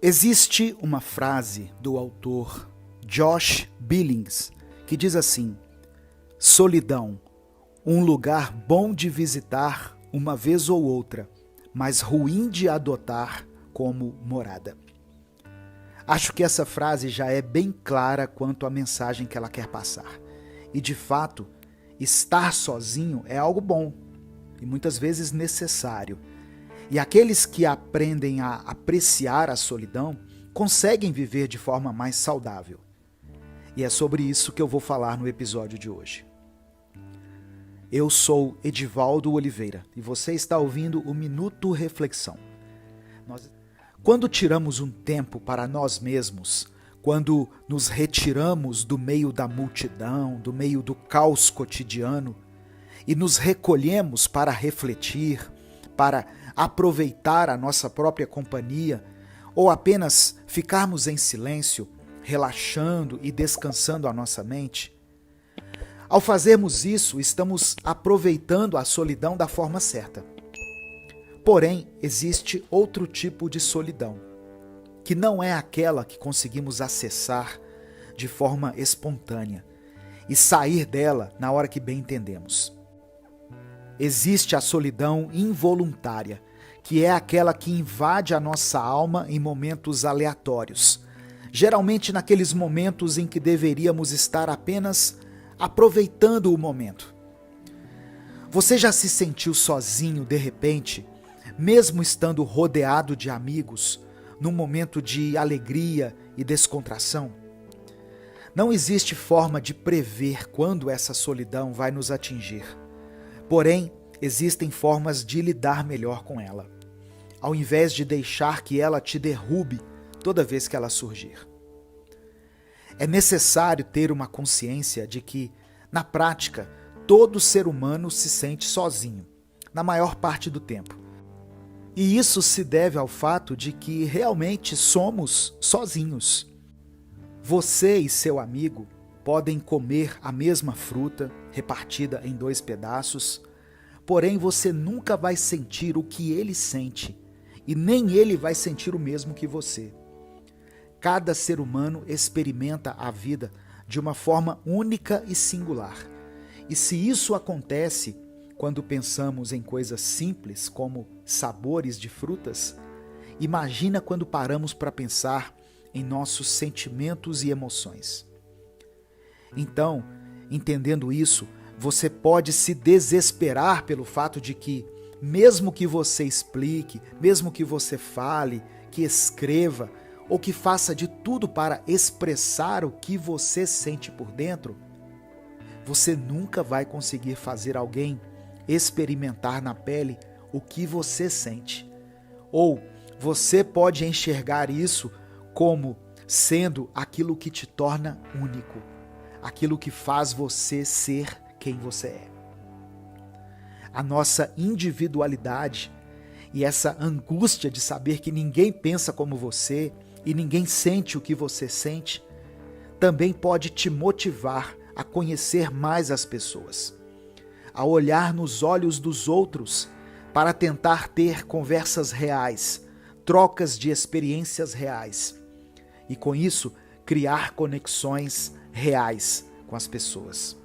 Existe uma frase do autor Josh Billings que diz assim: solidão, um lugar bom de visitar uma vez ou outra, mas ruim de adotar como morada. Acho que essa frase já é bem clara quanto à mensagem que ela quer passar. E de fato, estar sozinho é algo bom e muitas vezes necessário. E aqueles que aprendem a apreciar a solidão conseguem viver de forma mais saudável. E é sobre isso que eu vou falar no episódio de hoje. Eu sou Edivaldo Oliveira e você está ouvindo o Minuto Reflexão. Quando tiramos um tempo para nós mesmos, quando nos retiramos do meio da multidão, do meio do caos cotidiano e nos recolhemos para refletir, para aproveitar a nossa própria companhia ou apenas ficarmos em silêncio, relaxando e descansando a nossa mente, ao fazermos isso, estamos aproveitando a solidão da forma certa. Porém, existe outro tipo de solidão, que não é aquela que conseguimos acessar de forma espontânea e sair dela na hora que bem entendemos. Existe a solidão involuntária, que é aquela que invade a nossa alma em momentos aleatórios, geralmente naqueles momentos em que deveríamos estar apenas aproveitando o momento. Você já se sentiu sozinho de repente, mesmo estando rodeado de amigos, num momento de alegria e descontração? Não existe forma de prever quando essa solidão vai nos atingir. Porém, existem formas de lidar melhor com ela, ao invés de deixar que ela te derrube toda vez que ela surgir. É necessário ter uma consciência de que, na prática, todo ser humano se sente sozinho, na maior parte do tempo. E isso se deve ao fato de que realmente somos sozinhos. Você e seu amigo podem comer a mesma fruta, repartida em 2 pedaços, porém você nunca vai sentir o que ele sente, e nem ele vai sentir o mesmo que você. Cada ser humano experimenta a vida de uma forma única e singular. E se isso acontece quando pensamos em coisas simples como sabores de frutas, imagina quando paramos para pensar em nossos sentimentos e emoções. Então, entendendo isso, você pode se desesperar pelo fato de que, mesmo que você explique, mesmo que você fale, que escreva, ou que faça de tudo para expressar o que você sente por dentro, você nunca vai conseguir fazer alguém experimentar na pele o que você sente. Ou você pode enxergar isso como sendo aquilo que te torna único, aquilo que faz você ser quem você é. A nossa individualidade e essa angústia de saber que ninguém pensa como você e ninguém sente o que você sente, também pode te motivar a conhecer mais as pessoas, a olhar nos olhos dos outros para tentar ter conversas reais, trocas de experiências reais e, com isso, criar conexões reais com as pessoas.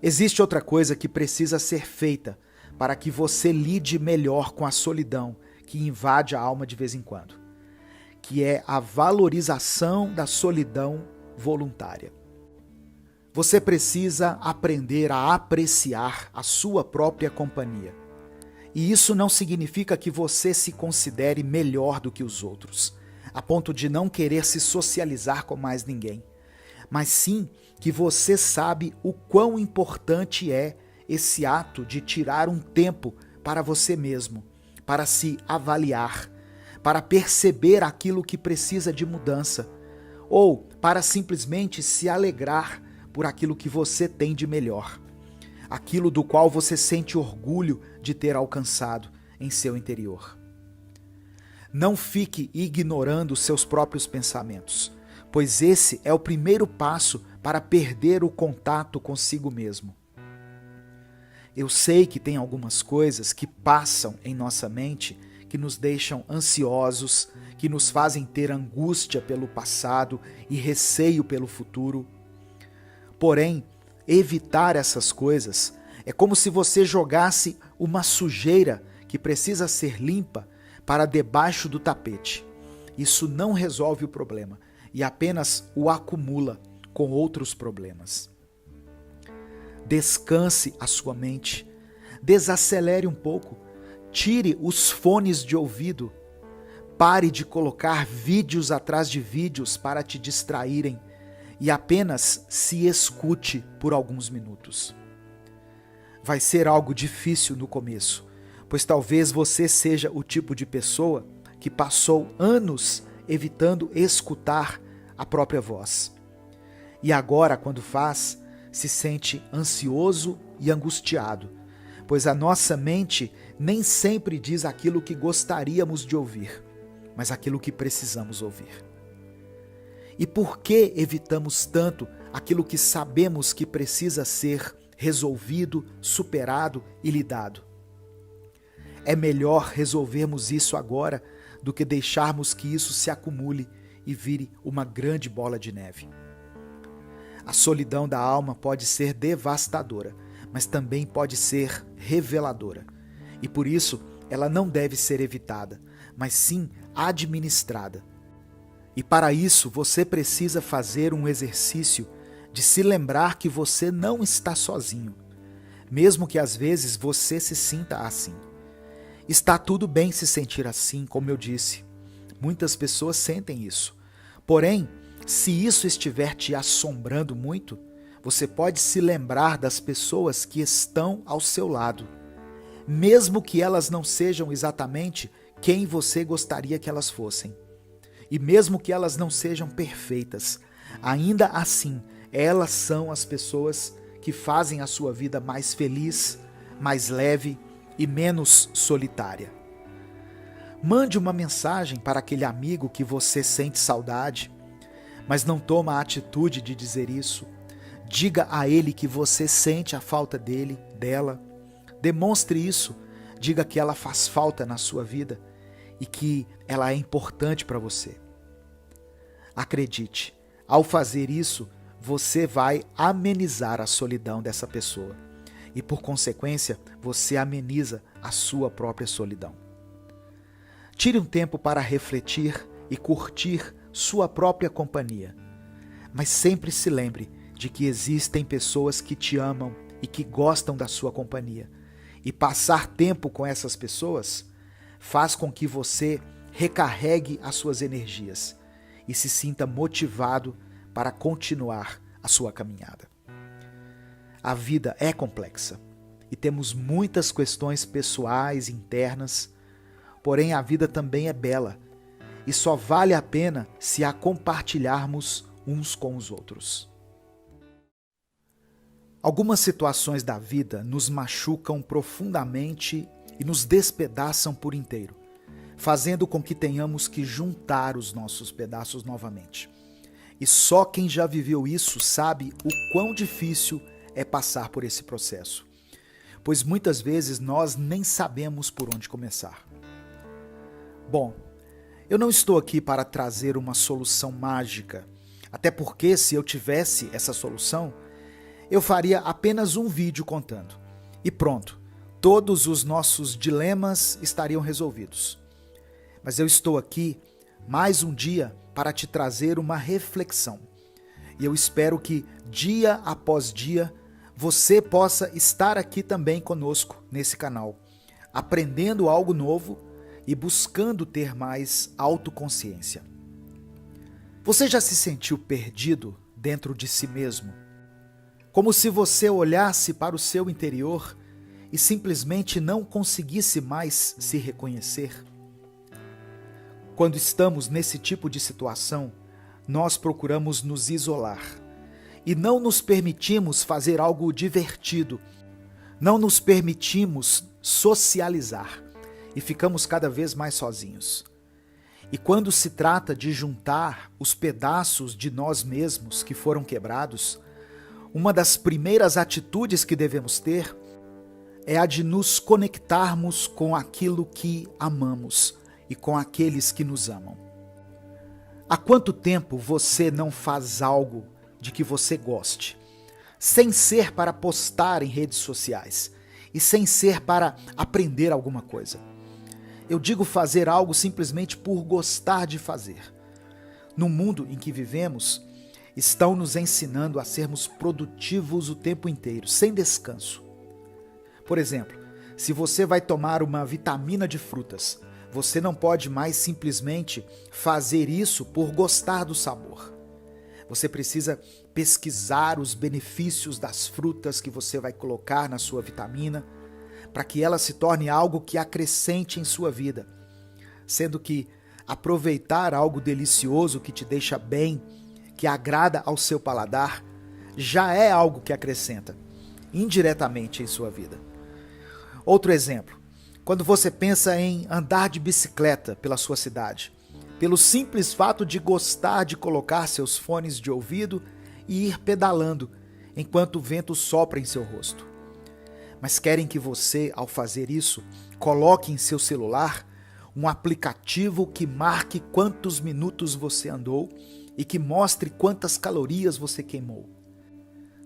Existe outra coisa que precisa ser feita para que você lide melhor com a solidão que invade a alma de vez em quando, que é a valorização da solidão voluntária. Você precisa aprender a apreciar a sua própria companhia. E isso não significa que você se considere melhor do que os outros, a ponto de não querer se socializar com mais ninguém, mas sim que você sabe o quão importante é esse ato de tirar um tempo para você mesmo, para se avaliar, para perceber aquilo que precisa de mudança, ou para simplesmente se alegrar por aquilo que você tem de melhor, aquilo do qual você sente orgulho de ter alcançado em seu interior. Não fique ignorando seus próprios pensamentos, pois esse é o primeiro passo para perder o contato consigo mesmo. Eu sei que tem algumas coisas que passam em nossa mente que nos deixam ansiosos, que nos fazem ter angústia pelo passado e receio pelo futuro. Porém, evitar essas coisas é como se você jogasse uma sujeira que precisa ser limpa para debaixo do tapete. Isso não resolve o problema e apenas o acumula com outros problemas. Descanse a sua mente, desacelere um pouco, tire os fones de ouvido, pare de colocar vídeos atrás de vídeos para te distraírem e apenas se escute por alguns minutos. Vai ser algo difícil no começo, pois talvez você seja o tipo de pessoa que passou anos evitando escutar a própria voz. E agora, quando faz, se sente ansioso e angustiado, pois a nossa mente nem sempre diz aquilo que gostaríamos de ouvir, mas aquilo que precisamos ouvir. E por que evitamos tanto aquilo que sabemos que precisa ser resolvido, superado e lidado? É melhor resolvermos isso agora do que deixarmos que isso se acumule e vire uma grande bola de neve. A solidão da alma pode ser devastadora, mas também pode ser reveladora. E por isso, ela não deve ser evitada, mas sim administrada. E para isso, você precisa fazer um exercício de se lembrar que você não está sozinho, mesmo que às vezes você se sinta assim. Está tudo bem se sentir assim, como eu disse. Muitas pessoas sentem isso. Porém, se isso estiver te assombrando muito, você pode se lembrar das pessoas que estão ao seu lado, mesmo que elas não sejam exatamente quem você gostaria que elas fossem. E mesmo que elas não sejam perfeitas, ainda assim, elas são as pessoas que fazem a sua vida mais feliz, mais leve e menos solitária. Mande uma mensagem para aquele amigo que você sente saudade, mas não toma a atitude de dizer isso. Diga a ele que você sente a falta dele, dela. Demonstre isso. Diga que ela faz falta na sua vida e que ela é importante para você. Acredite, ao fazer isso, você vai amenizar a solidão dessa pessoa. E por consequência, você ameniza a sua própria solidão. Tire um tempo para refletir e curtir sua própria companhia. Mas sempre se lembre de que existem pessoas que te amam e que gostam da sua companhia. E passar tempo com essas pessoas faz com que você recarregue as suas energias e se sinta motivado para continuar a sua caminhada. A vida é complexa e temos muitas questões pessoais, internas, porém a vida também é bela e só vale a pena se a compartilharmos uns com os outros. Algumas situações da vida nos machucam profundamente e nos despedaçam por inteiro, fazendo com que tenhamos que juntar os nossos pedaços novamente. E só quem já viveu isso sabe o quão difícil é passar por esse processo, pois muitas vezes nós nem sabemos por onde começar. Bom, eu não estou aqui para trazer uma solução mágica, até porque se eu tivesse essa solução, eu faria apenas um vídeo contando. E pronto, todos os nossos dilemas estariam resolvidos. Mas eu estou aqui mais um dia para te trazer uma reflexão. E eu espero que dia após dia você possa estar aqui também conosco nesse canal, aprendendo algo novo e buscando ter mais autoconsciência. Você já se sentiu perdido dentro de si mesmo? Como se você olhasse para o seu interior e simplesmente não conseguisse mais se reconhecer? Quando estamos nesse tipo de situação, nós procuramos nos isolar e não nos permitimos fazer algo divertido, não nos permitimos socializar e ficamos cada vez mais sozinhos. E quando se trata de juntar os pedaços de nós mesmos que foram quebrados, uma das primeiras atitudes que devemos ter é a de nos conectarmos com aquilo que amamos e com aqueles que nos amam. Há quanto tempo você não faz algo de que você goste, sem ser para postar em redes sociais e sem ser para aprender alguma coisa? Eu digo fazer algo simplesmente por gostar de fazer. No mundo em que vivemos, estão nos ensinando a sermos produtivos o tempo inteiro, sem descanso. Por exemplo, se você vai tomar uma vitamina de frutas, você não pode mais simplesmente fazer isso por gostar do sabor. Você precisa pesquisar os benefícios das frutas que você vai colocar na sua vitamina, para que ela se torne algo que acrescente em sua vida. Sendo que aproveitar algo delicioso que te deixa bem, que agrada ao seu paladar, já é algo que acrescenta indiretamente em sua vida. Outro exemplo, quando você pensa em andar de bicicleta pela sua cidade, pelo simples fato de gostar de colocar seus fones de ouvido e ir pedalando enquanto o vento sopra em seu rosto. Mas querem que você, ao fazer isso, coloque em seu celular um aplicativo que marque quantos minutos você andou e que mostre quantas calorias você queimou.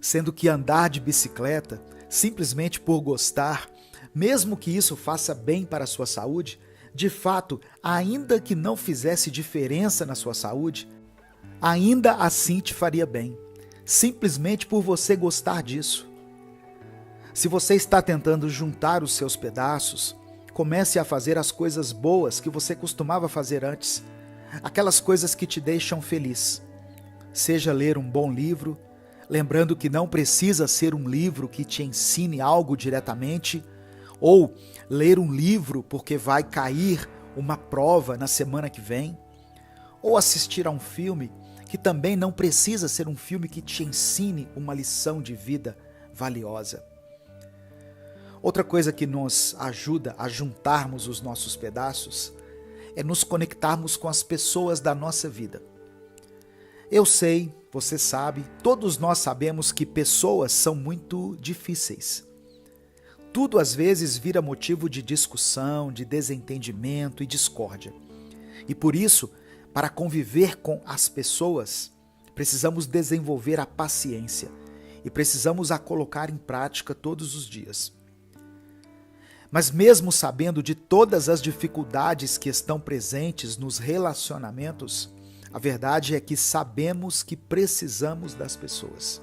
Sendo que andar de bicicleta, simplesmente por gostar, mesmo que isso faça bem para a sua saúde, de fato, ainda que não fizesse diferença na sua saúde, ainda assim te faria bem, simplesmente por você gostar disso. Se você está tentando juntar os seus pedaços, comece a fazer as coisas boas que você costumava fazer antes, aquelas coisas que te deixam feliz. Seja ler um bom livro, lembrando que não precisa ser um livro que te ensine algo diretamente, ou ler um livro porque vai cair uma prova na semana que vem, ou assistir a um filme que também não precisa ser um filme que te ensine uma lição de vida valiosa. Outra coisa que nos ajuda a juntarmos os nossos pedaços é nos conectarmos com as pessoas da nossa vida. Eu sei, você sabe, todos nós sabemos que pessoas são muito difíceis. Tudo às vezes vira motivo de discussão, de desentendimento e discórdia. E por isso, para conviver com as pessoas, precisamos desenvolver a paciência e precisamos a colocar em prática todos os dias. Mas mesmo sabendo de todas as dificuldades que estão presentes nos relacionamentos, a verdade é que sabemos que precisamos das pessoas.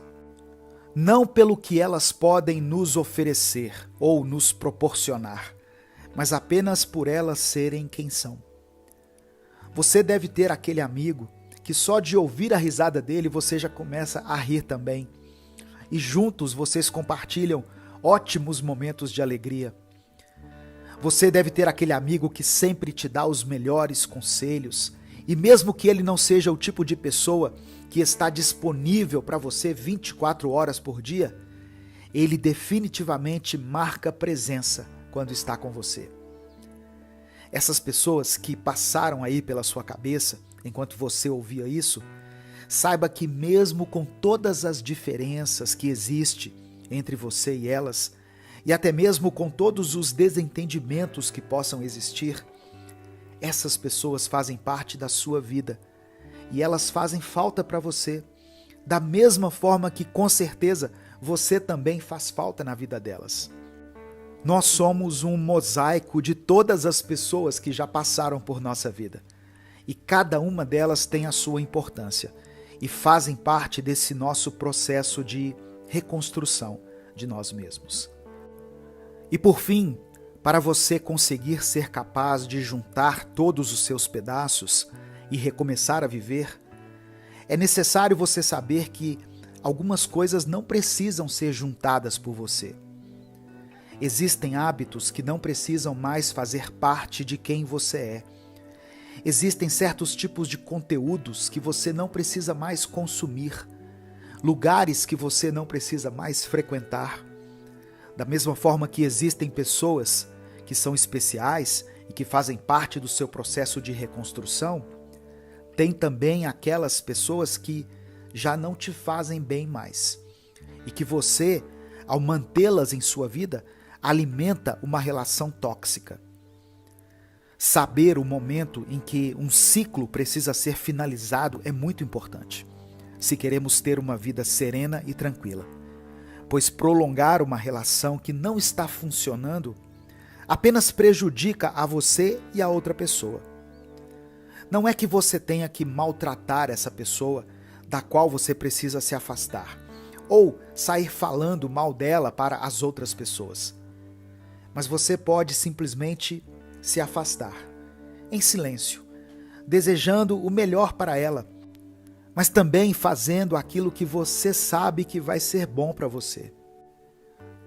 Não pelo que elas podem nos oferecer ou nos proporcionar, mas apenas por elas serem quem são. Você deve ter aquele amigo que só de ouvir a risada dele você já começa a rir também. E juntos vocês compartilham ótimos momentos de alegria. Você deve ter aquele amigo que sempre te dá os melhores conselhos, e mesmo que ele não seja o tipo de pessoa que está disponível para você 24 horas por dia, ele definitivamente marca presença quando está com você. Essas pessoas que passaram aí pela sua cabeça enquanto você ouvia isso, saiba que mesmo com todas as diferenças que existem entre você e elas, e até mesmo com todos os desentendimentos que possam existir, essas pessoas fazem parte da sua vida e elas fazem falta para você, da mesma forma que com certeza você também faz falta na vida delas. Nós somos um mosaico de todas as pessoas que já passaram por nossa vida e cada uma delas tem a sua importância e fazem parte desse nosso processo de reconstrução de nós mesmos. E por fim, para você conseguir ser capaz de juntar todos os seus pedaços e recomeçar a viver, é necessário você saber que algumas coisas não precisam ser juntadas por você. Existem hábitos que não precisam mais fazer parte de quem você é. Existem certos tipos de conteúdos que você não precisa mais consumir, lugares que você não precisa mais frequentar. Da mesma forma que existem pessoas que são especiais e que fazem parte do seu processo de reconstrução, tem também aquelas pessoas que já não te fazem bem mais e que você, ao mantê-las em sua vida, alimenta uma relação tóxica. Saber o momento em que um ciclo precisa ser finalizado é muito importante, se queremos ter uma vida serena e tranquila, pois prolongar uma relação que não está funcionando apenas prejudica a você e a outra pessoa. Não é que você tenha que maltratar essa pessoa da qual você precisa se afastar, ou sair falando mal dela para as outras pessoas. Mas você pode simplesmente se afastar, em silêncio, desejando o melhor para ela, mas também fazendo aquilo que você sabe que vai ser bom para você.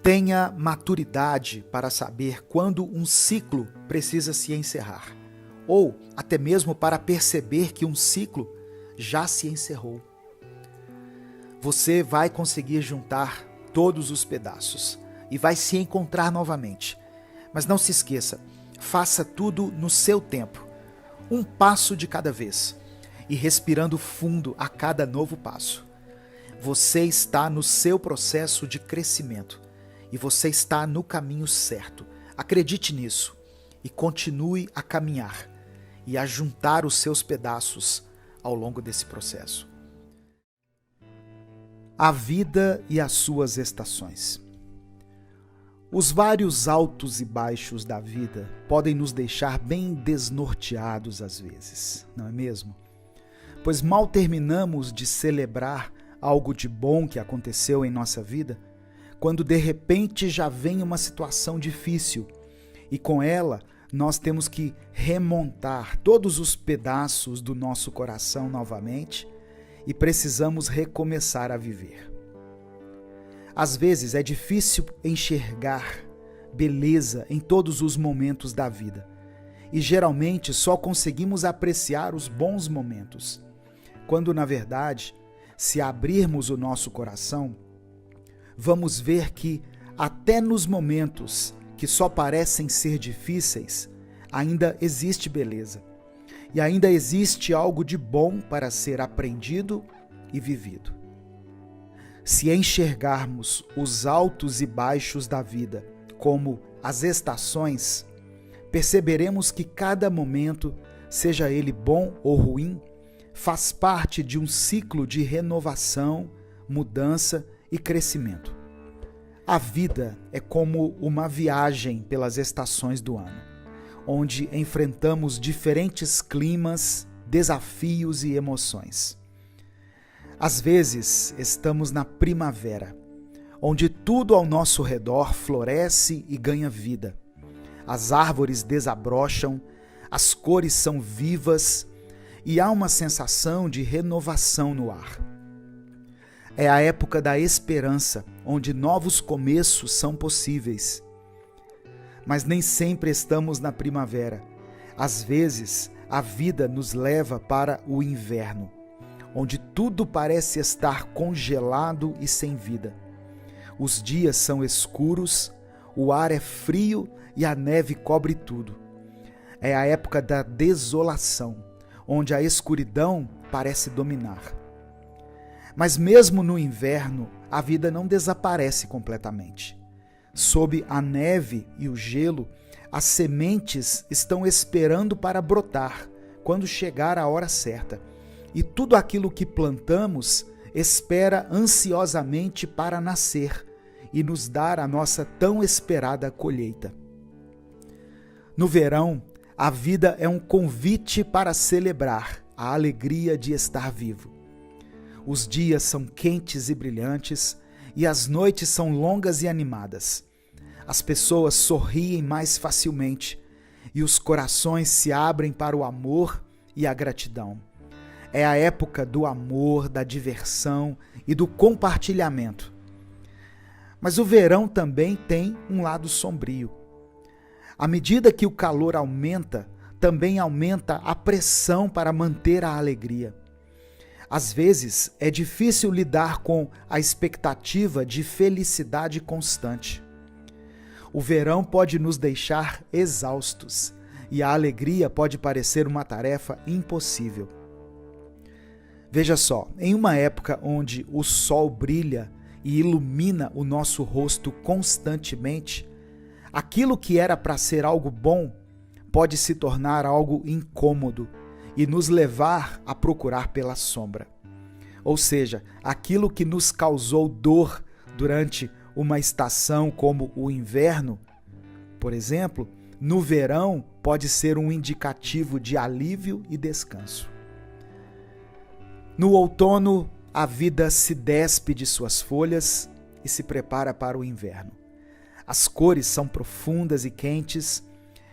Tenha maturidade para saber quando um ciclo precisa se encerrar, ou até mesmo para perceber que um ciclo já se encerrou. Você vai conseguir juntar todos os pedaços e vai se encontrar novamente. Mas não se esqueça, faça tudo no seu tempo, um passo de cada vez, e respirando fundo a cada novo passo. Você está no seu processo de crescimento e você está no caminho certo. Acredite nisso e continue a caminhar e a juntar os seus pedaços ao longo desse processo. A vida e as suas estações. Os vários altos e baixos da vida podem nos deixar bem desnorteados às vezes, não é mesmo? Pois mal terminamos de celebrar algo de bom que aconteceu em nossa vida, quando de repente já vem uma situação difícil e com ela nós temos que remontar todos os pedaços do nosso coração novamente e precisamos recomeçar a viver. Às vezes é difícil enxergar beleza em todos os momentos da vida e geralmente só conseguimos apreciar os bons momentos, quando na verdade, se abrirmos o nosso coração, vamos ver que até nos momentos que só parecem ser difíceis, ainda existe beleza e ainda existe algo de bom para ser aprendido e vivido. Se enxergarmos os altos e baixos da vida como as estações, perceberemos que cada momento, seja ele bom ou ruim, faz parte de um ciclo de renovação, mudança e crescimento. A vida é como uma viagem pelas estações do ano, onde enfrentamos diferentes climas, desafios e emoções. Às vezes, estamos na primavera, onde tudo ao nosso redor floresce e ganha vida. As árvores desabrocham, as cores são vivas e há uma sensação de renovação no ar. É a época da esperança, onde novos começos são possíveis. Mas nem sempre estamos na primavera. Às vezes, a vida nos leva para o inverno, onde tudo parece estar congelado e sem vida. Os dias são escuros, o ar é frio e a neve cobre tudo. É a época da desolação, onde a escuridão parece dominar. Mas mesmo no inverno, a vida não desaparece completamente. Sob a neve e o gelo, as sementes estão esperando para brotar quando chegar a hora certa. E tudo aquilo que plantamos espera ansiosamente para nascer e nos dar a nossa tão esperada colheita. No verão, a vida é um convite para celebrar a alegria de estar vivo. Os dias são quentes e brilhantes e as noites são longas e animadas. As pessoas sorriem mais facilmente e os corações se abrem para o amor e a gratidão. É a época do amor, da diversão e do compartilhamento. Mas o verão também tem um lado sombrio. À medida que o calor aumenta, também aumenta a pressão para manter a alegria. Às vezes, é difícil lidar com a expectativa de felicidade constante. O verão pode nos deixar exaustos e a alegria pode parecer uma tarefa impossível. Veja só, em uma época onde o sol brilha e ilumina o nosso rosto constantemente, Aquilo que era para ser algo bom pode se tornar algo incômodo e nos levar a procurar pela sombra. Ou seja, aquilo que nos causou dor durante uma estação como o inverno, por exemplo, no verão pode ser um indicativo de alívio e descanso. No outono, a vida se despe de suas folhas e se prepara para o inverno. As cores são profundas e quentes,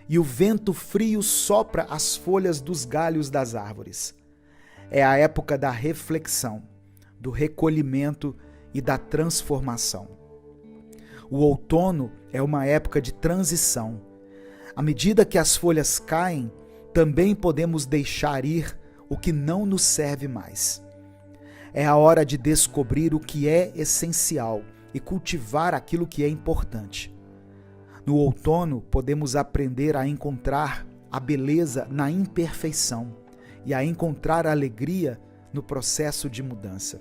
e o vento frio sopra as folhas dos galhos das árvores. É a época da reflexão, do recolhimento e da transformação. O outono é uma época de transição. À medida que as folhas caem, também podemos deixar ir o que não nos serve mais. É a hora de descobrir o que é essencial e cultivar aquilo que é importante. No outono, podemos aprender a encontrar a beleza na imperfeição e a encontrar a alegria no processo de mudança.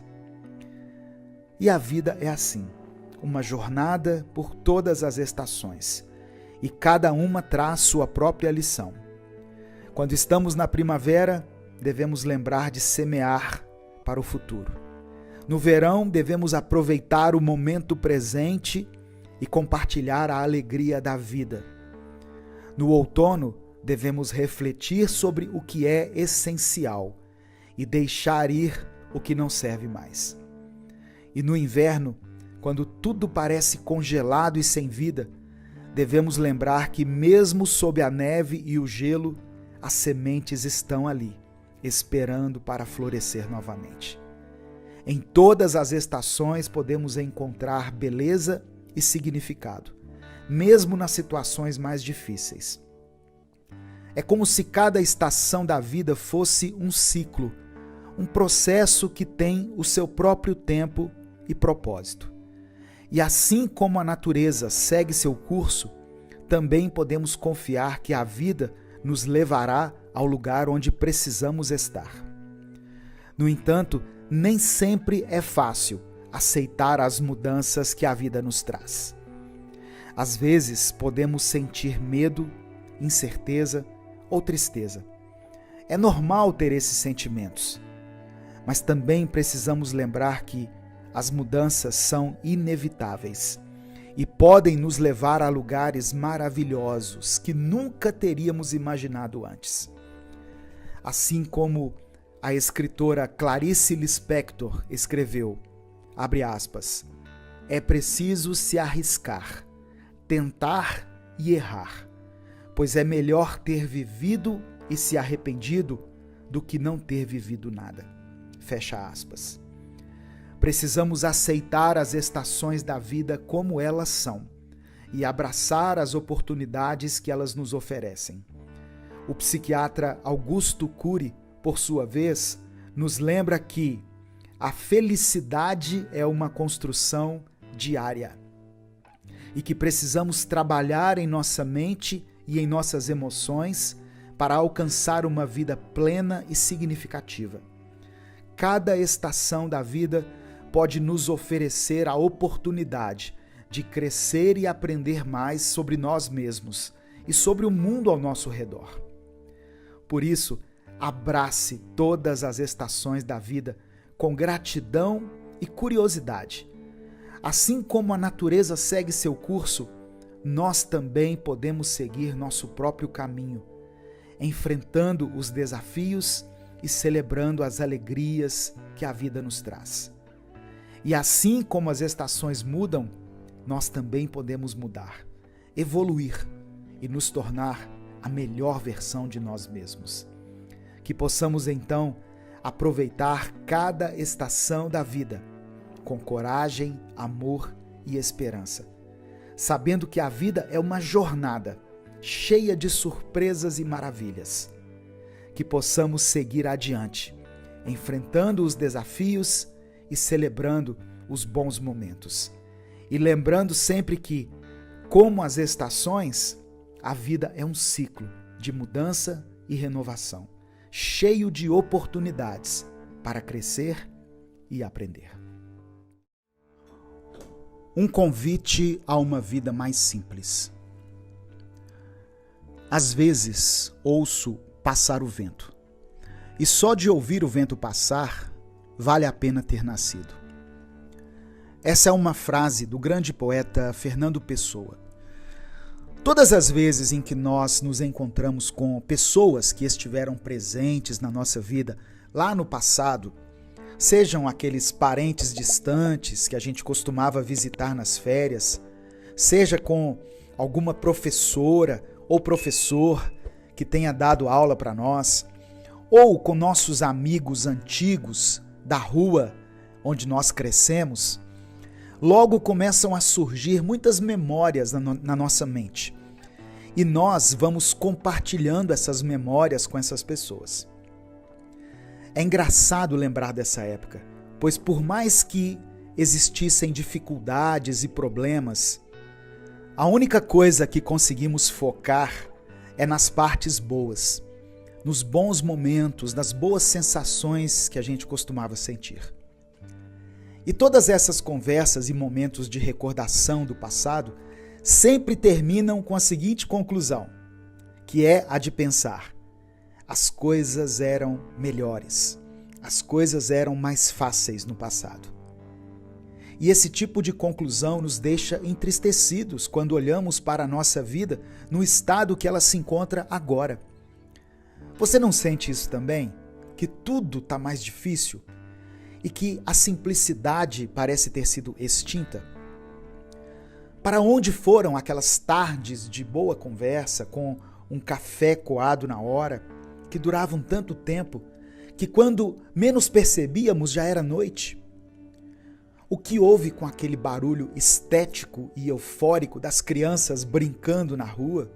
E a vida é assim, uma jornada por todas as estações, e cada uma traz sua própria lição. Quando estamos na primavera, devemos lembrar de semear para o futuro. No verão, devemos aproveitar o momento presente e compartilhar a alegria da vida. No outono, devemos refletir sobre o que é essencial e deixar ir o que não serve mais. E no inverno, quando tudo parece congelado e sem vida, devemos lembrar que mesmo sob a neve e o gelo, as sementes estão ali, esperando para florescer novamente. Em todas as estações podemos encontrar beleza e significado, mesmo nas situações mais difíceis. É como se cada estação da vida fosse um ciclo, um processo que tem o seu próprio tempo e propósito. E assim como a natureza segue seu curso, também podemos confiar que a vida nos levará ao lugar onde precisamos estar. No entanto, nem sempre é fácil aceitar as mudanças que a vida nos traz. Às vezes, podemos sentir medo, incerteza ou tristeza. É normal ter esses sentimentos, mas também precisamos lembrar que as mudanças são inevitáveis e podem nos levar a lugares maravilhosos que nunca teríamos imaginado antes. Assim como a escritora Clarice Lispector escreveu, abre aspas, é preciso se arriscar, tentar e errar, pois é melhor ter vivido e se arrependido do que não ter vivido nada. Fecha aspas. Precisamos aceitar as estações da vida como elas são e abraçar as oportunidades que elas nos oferecem. O psiquiatra Augusto Cury, por sua vez, nos lembra que a felicidade é uma construção diária e que precisamos trabalhar em nossa mente e em nossas emoções para alcançar uma vida plena e significativa. Cada estação da vida pode nos oferecer a oportunidade de crescer e aprender mais sobre nós mesmos e sobre o mundo ao nosso redor. Por isso, abrace todas as estações da vida com gratidão e curiosidade. Assim como a natureza segue seu curso, nós também podemos seguir nosso próprio caminho, enfrentando os desafios e celebrando as alegrias que a vida nos traz. E assim como as estações mudam, nós também podemos mudar, evoluir e nos tornar a melhor versão de nós mesmos. Que possamos então aproveitar cada estação da vida com coragem, amor e esperança, sabendo que a vida é uma jornada cheia de surpresas e maravilhas. Que possamos seguir adiante, enfrentando os desafios e celebrando os bons momentos. E lembrando sempre que, como as estações, a vida é um ciclo de mudança e renovação, cheio de oportunidades para crescer e aprender. Um convite a uma vida mais simples. Às vezes, ouço passar o vento. E só de ouvir o vento passar, vale a pena ter nascido. Essa é uma frase do grande poeta Fernando Pessoa. Todas as vezes em que nós nos encontramos com pessoas que estiveram presentes na nossa vida lá no passado, sejam aqueles parentes distantes que a gente costumava visitar nas férias, seja com alguma professora ou professor que tenha dado aula para nós, ou com nossos amigos antigos da rua onde nós crescemos, logo começam a surgir muitas memórias na nossa mente. E nós vamos compartilhando essas memórias com essas pessoas. É engraçado lembrar dessa época, pois por mais que existissem dificuldades e problemas, a única coisa que conseguimos focar é nas partes boas, nos bons momentos, nas boas sensações que a gente costumava sentir. E todas essas conversas e momentos de recordação do passado sempre terminam com a seguinte conclusão, que é a de pensar: as coisas eram melhores, as coisas eram mais fáceis no passado. E esse tipo de conclusão nos deixa entristecidos quando olhamos para a nossa vida no estado que ela se encontra agora. Você não sente isso também? Que tudo está mais difícil? E que a simplicidade parece ter sido extinta? Para onde foram aquelas tardes de boa conversa, com um café coado na hora, que duravam tanto tempo, que quando menos percebíamos já era noite? O que houve com aquele barulho estético e eufórico das crianças brincando na rua,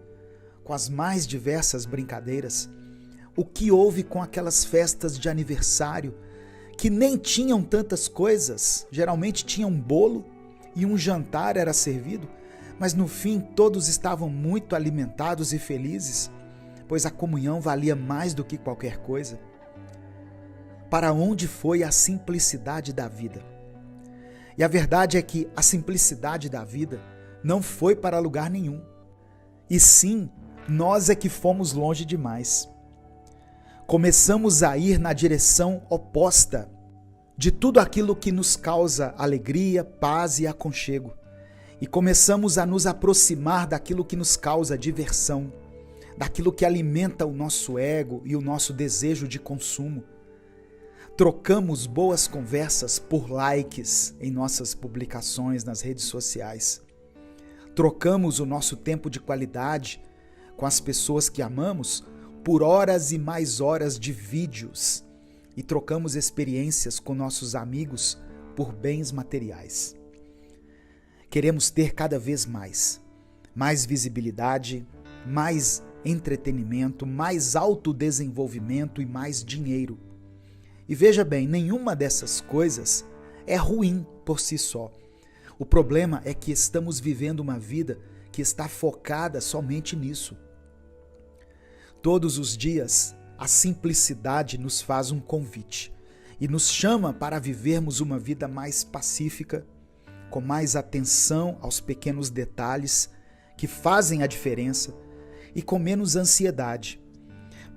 com as mais diversas brincadeiras? O que houve com aquelas festas de aniversário que nem tinham tantas coisas, geralmente tinha um bolo e um jantar era servido, mas no fim todos estavam muito alimentados e felizes, pois a comunhão valia mais do que qualquer coisa? Para onde foi a simplicidade da vida? E a verdade é que a simplicidade da vida não foi para lugar nenhum. E sim, nós é que fomos longe demais. Começamos a ir na direção oposta de tudo aquilo que nos causa alegria, paz e aconchego. E começamos a nos aproximar daquilo que nos causa diversão, daquilo que alimenta o nosso ego e o nosso desejo de consumo. Trocamos boas conversas por likes em nossas publicações nas redes sociais. Trocamos o nosso tempo de qualidade com as pessoas que amamos por horas e mais horas de vídeos. E trocamos experiências com nossos amigos por bens materiais. Queremos ter cada vez mais visibilidade, mais entretenimento, mais autodesenvolvimento e mais dinheiro. E veja bem, nenhuma dessas coisas é ruim por si só. O problema é que estamos vivendo uma vida que está focada somente nisso. Todos os dias, a simplicidade nos faz um convite e nos chama para vivermos uma vida mais pacífica, com mais atenção aos pequenos detalhes que fazem a diferença e com menos ansiedade.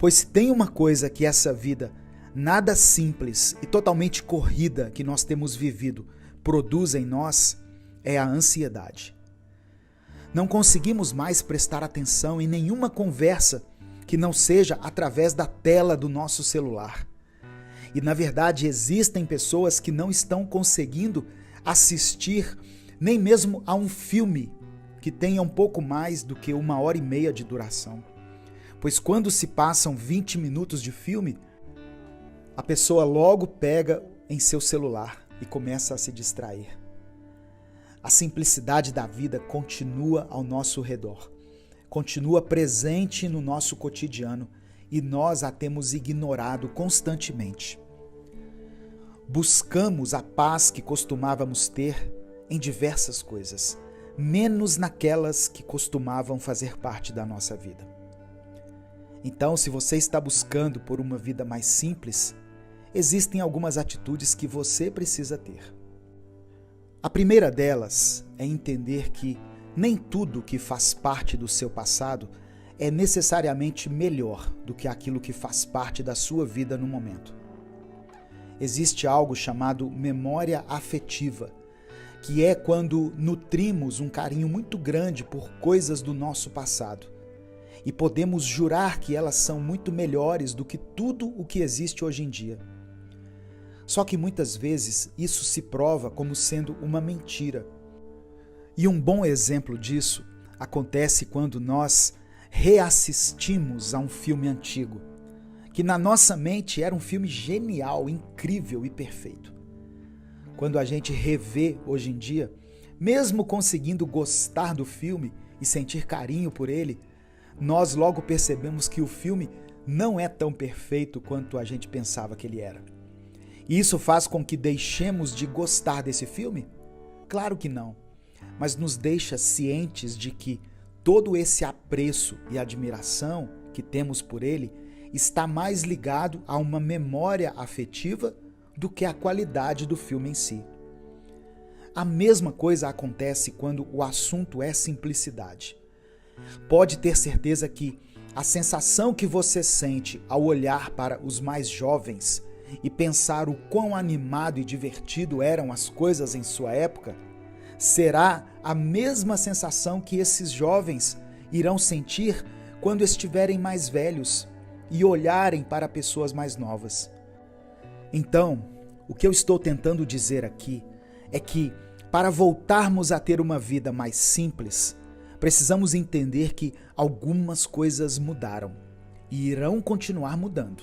Pois se tem uma coisa que essa vida nada simples e totalmente corrida que nós temos vivido produz em nós, é a ansiedade. Não conseguimos mais prestar atenção em nenhuma conversa que não seja através da tela do nosso celular. E na verdade existem pessoas que não estão conseguindo assistir nem mesmo a um filme que tenha um pouco mais do que 1h30 de duração. Pois quando se passam 20 minutos de filme, a pessoa logo pega em seu celular e começa a se distrair. A simplicidade da vida continua ao nosso redor, continua presente no nosso cotidiano e nós a temos ignorado constantemente. Buscamos a paz que costumávamos ter em diversas coisas, menos naquelas que costumavam fazer parte da nossa vida. Então, se você está buscando por uma vida mais simples, existem algumas atitudes que você precisa ter. A primeira delas é entender que nem tudo que faz parte do seu passado é necessariamente melhor do que aquilo que faz parte da sua vida no momento. Existe algo chamado memória afetiva, que é quando nutrimos um carinho muito grande por coisas do nosso passado e podemos jurar que elas são muito melhores do que tudo o que existe hoje em dia. Só que muitas vezes isso se prova como sendo uma mentira. E um bom exemplo disso acontece quando nós reassistimos a um filme antigo, que na nossa mente era um filme genial, incrível e perfeito. Quando a gente revê hoje em dia, mesmo conseguindo gostar do filme e sentir carinho por ele, nós logo percebemos que o filme não é tão perfeito quanto a gente pensava que ele era. E isso faz com que deixemos de gostar desse filme? Claro que não, mas nos deixa cientes de que todo esse apreço e admiração que temos por ele está mais ligado a uma memória afetiva do que a qualidade do filme em si. A mesma coisa acontece quando o assunto é simplicidade. Pode ter certeza que a sensação que você sente ao olhar para os mais jovens e pensar o quão animado e divertido eram as coisas em sua época, será a mesma sensação que esses jovens irão sentir quando estiverem mais velhos e olharem para pessoas mais novas. Então, o que eu estou tentando dizer aqui é que, para voltarmos a ter uma vida mais simples, precisamos entender que algumas coisas mudaram e irão continuar mudando.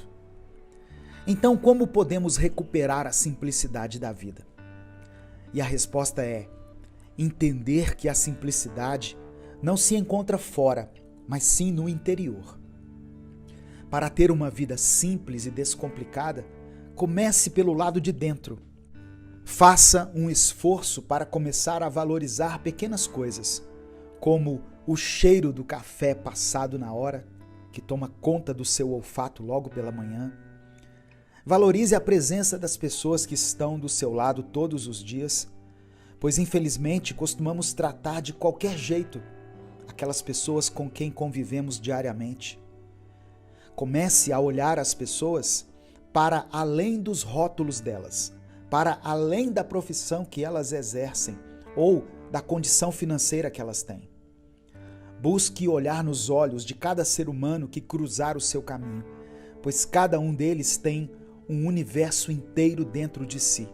Então, como podemos recuperar a simplicidade da vida? E a resposta é entender que a simplicidade não se encontra fora, mas sim no interior. Para ter uma vida simples e descomplicada, comece pelo lado de dentro. Faça um esforço para começar a valorizar pequenas coisas, como o cheiro do café passado na hora, que toma conta do seu olfato logo pela manhã. Valorize a presença das pessoas que estão do seu lado todos os dias, pois infelizmente costumamos tratar de qualquer jeito aquelas pessoas com quem convivemos diariamente. Comece a olhar as pessoas para além dos rótulos delas, para além da profissão que elas exercem ou da condição financeira que elas têm. Busque olhar nos olhos de cada ser humano que cruzar o seu caminho, pois cada um deles tem um universo inteiro dentro de si.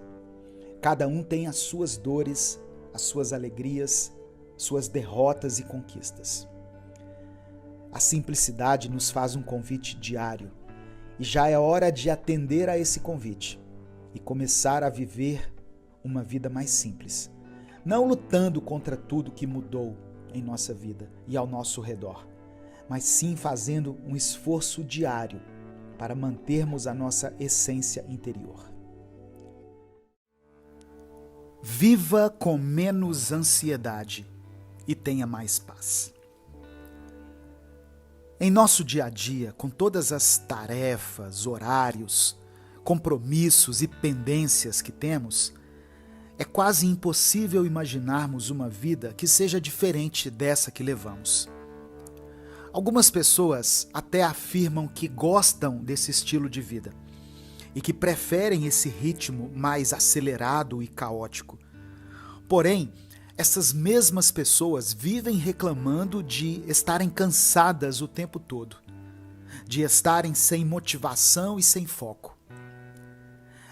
Cada um tem as suas dores, as suas alegrias, suas derrotas e conquistas. A simplicidade nos faz um convite diário e já é hora de atender a esse convite e começar a viver uma vida mais simples, não lutando contra tudo que mudou em nossa vida e ao nosso redor, mas sim fazendo um esforço diário para mantermos a nossa essência interior. Viva com menos ansiedade e tenha mais paz. Em nosso dia a dia, com todas as tarefas, horários, compromissos e pendências que temos, é quase impossível imaginarmos uma vida que seja diferente dessa que levamos. Algumas pessoas até afirmam que gostam desse estilo de vida e que preferem esse ritmo mais acelerado e caótico. Porém, essas mesmas pessoas vivem reclamando de estarem cansadas o tempo todo, de estarem sem motivação e sem foco.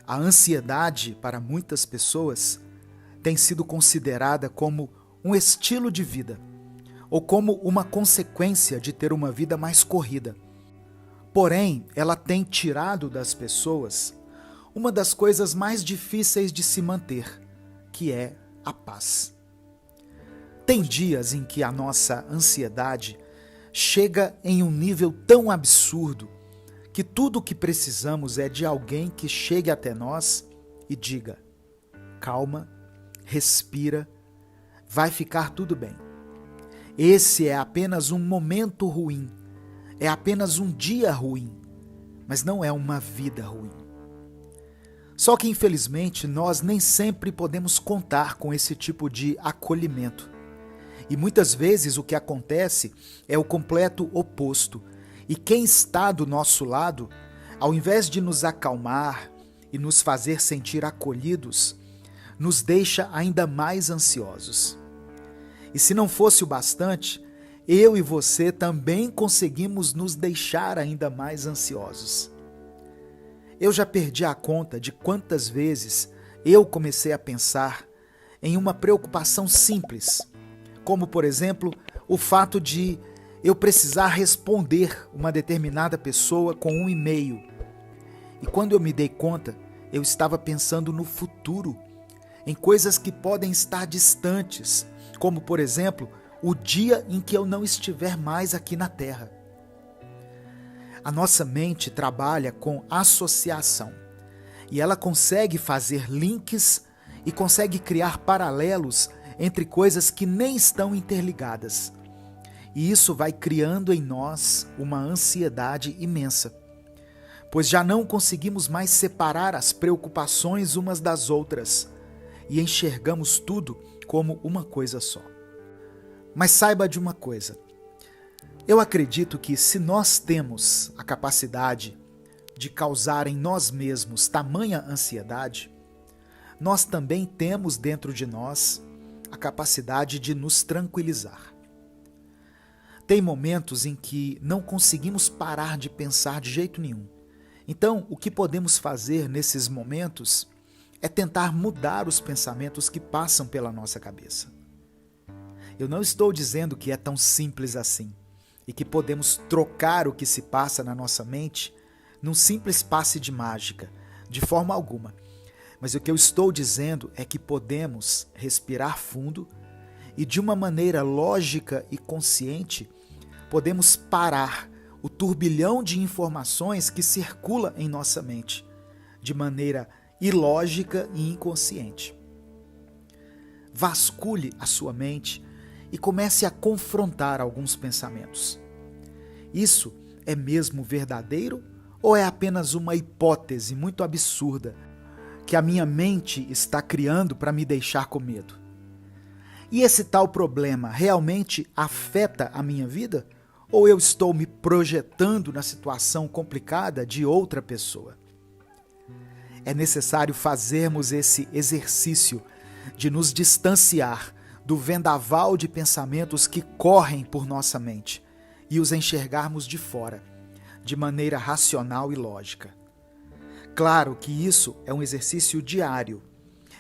A ansiedade, para muitas pessoas, tem sido considerada como um estilo de vida, ou como uma consequência de ter uma vida mais corrida. Porém, ela tem tirado das pessoas uma das coisas mais difíceis de se manter, que é a paz. Tem dias em que a nossa ansiedade chega em um nível tão absurdo que tudo o que precisamos é de alguém que chegue até nós e diga: calma, respira, vai ficar tudo bem. Esse é apenas um momento ruim, é apenas um dia ruim, mas não é uma vida ruim. Só que, infelizmente, nós nem sempre podemos contar com esse tipo de acolhimento. E muitas vezes o que acontece é o completo oposto. E quem está do nosso lado, ao invés de nos acalmar e nos fazer sentir acolhidos, nos deixa ainda mais ansiosos. E se não fosse o bastante, eu e você também conseguimos nos deixar ainda mais ansiosos. Eu já perdi a conta de quantas vezes eu comecei a pensar em uma preocupação simples, como, por exemplo, o fato de eu precisar responder uma determinada pessoa com um e-mail. E quando eu me dei conta, eu estava pensando no futuro, em coisas que podem estar distantes, como, por exemplo, o dia em que eu não estiver mais aqui na Terra. A nossa mente trabalha com associação e ela consegue fazer links e consegue criar paralelos entre coisas que nem estão interligadas. E isso vai criando em nós uma ansiedade imensa, pois já não conseguimos mais separar as preocupações umas das outras e enxergamos tudo como uma coisa só. Mas saiba de uma coisa, eu acredito que se nós temos a capacidade de causar em nós mesmos tamanha ansiedade, nós também temos dentro de nós a capacidade de nos tranquilizar. Tem momentos em que não conseguimos parar de pensar de jeito nenhum. Então, o que podemos fazer nesses momentos é tentar mudar os pensamentos que passam pela nossa cabeça. Eu não estou dizendo que é tão simples assim e que podemos trocar o que se passa na nossa mente num simples passe de mágica, de forma alguma. Mas o que eu estou dizendo é que podemos respirar fundo e, de uma maneira lógica e consciente, podemos parar o turbilhão de informações que circula em nossa mente, de maneira ilógica e inconsciente. Vasculhe a sua mente e comece a confrontar alguns pensamentos. Isso é mesmo verdadeiro ou é apenas uma hipótese muito absurda que a minha mente está criando para me deixar com medo? E esse tal problema realmente afeta a minha vida? Ou eu estou me projetando na situação complicada de outra pessoa? É necessário fazermos esse exercício de nos distanciar do vendaval de pensamentos que correm por nossa mente e os enxergarmos de fora, de maneira racional e lógica. Claro que isso é um exercício diário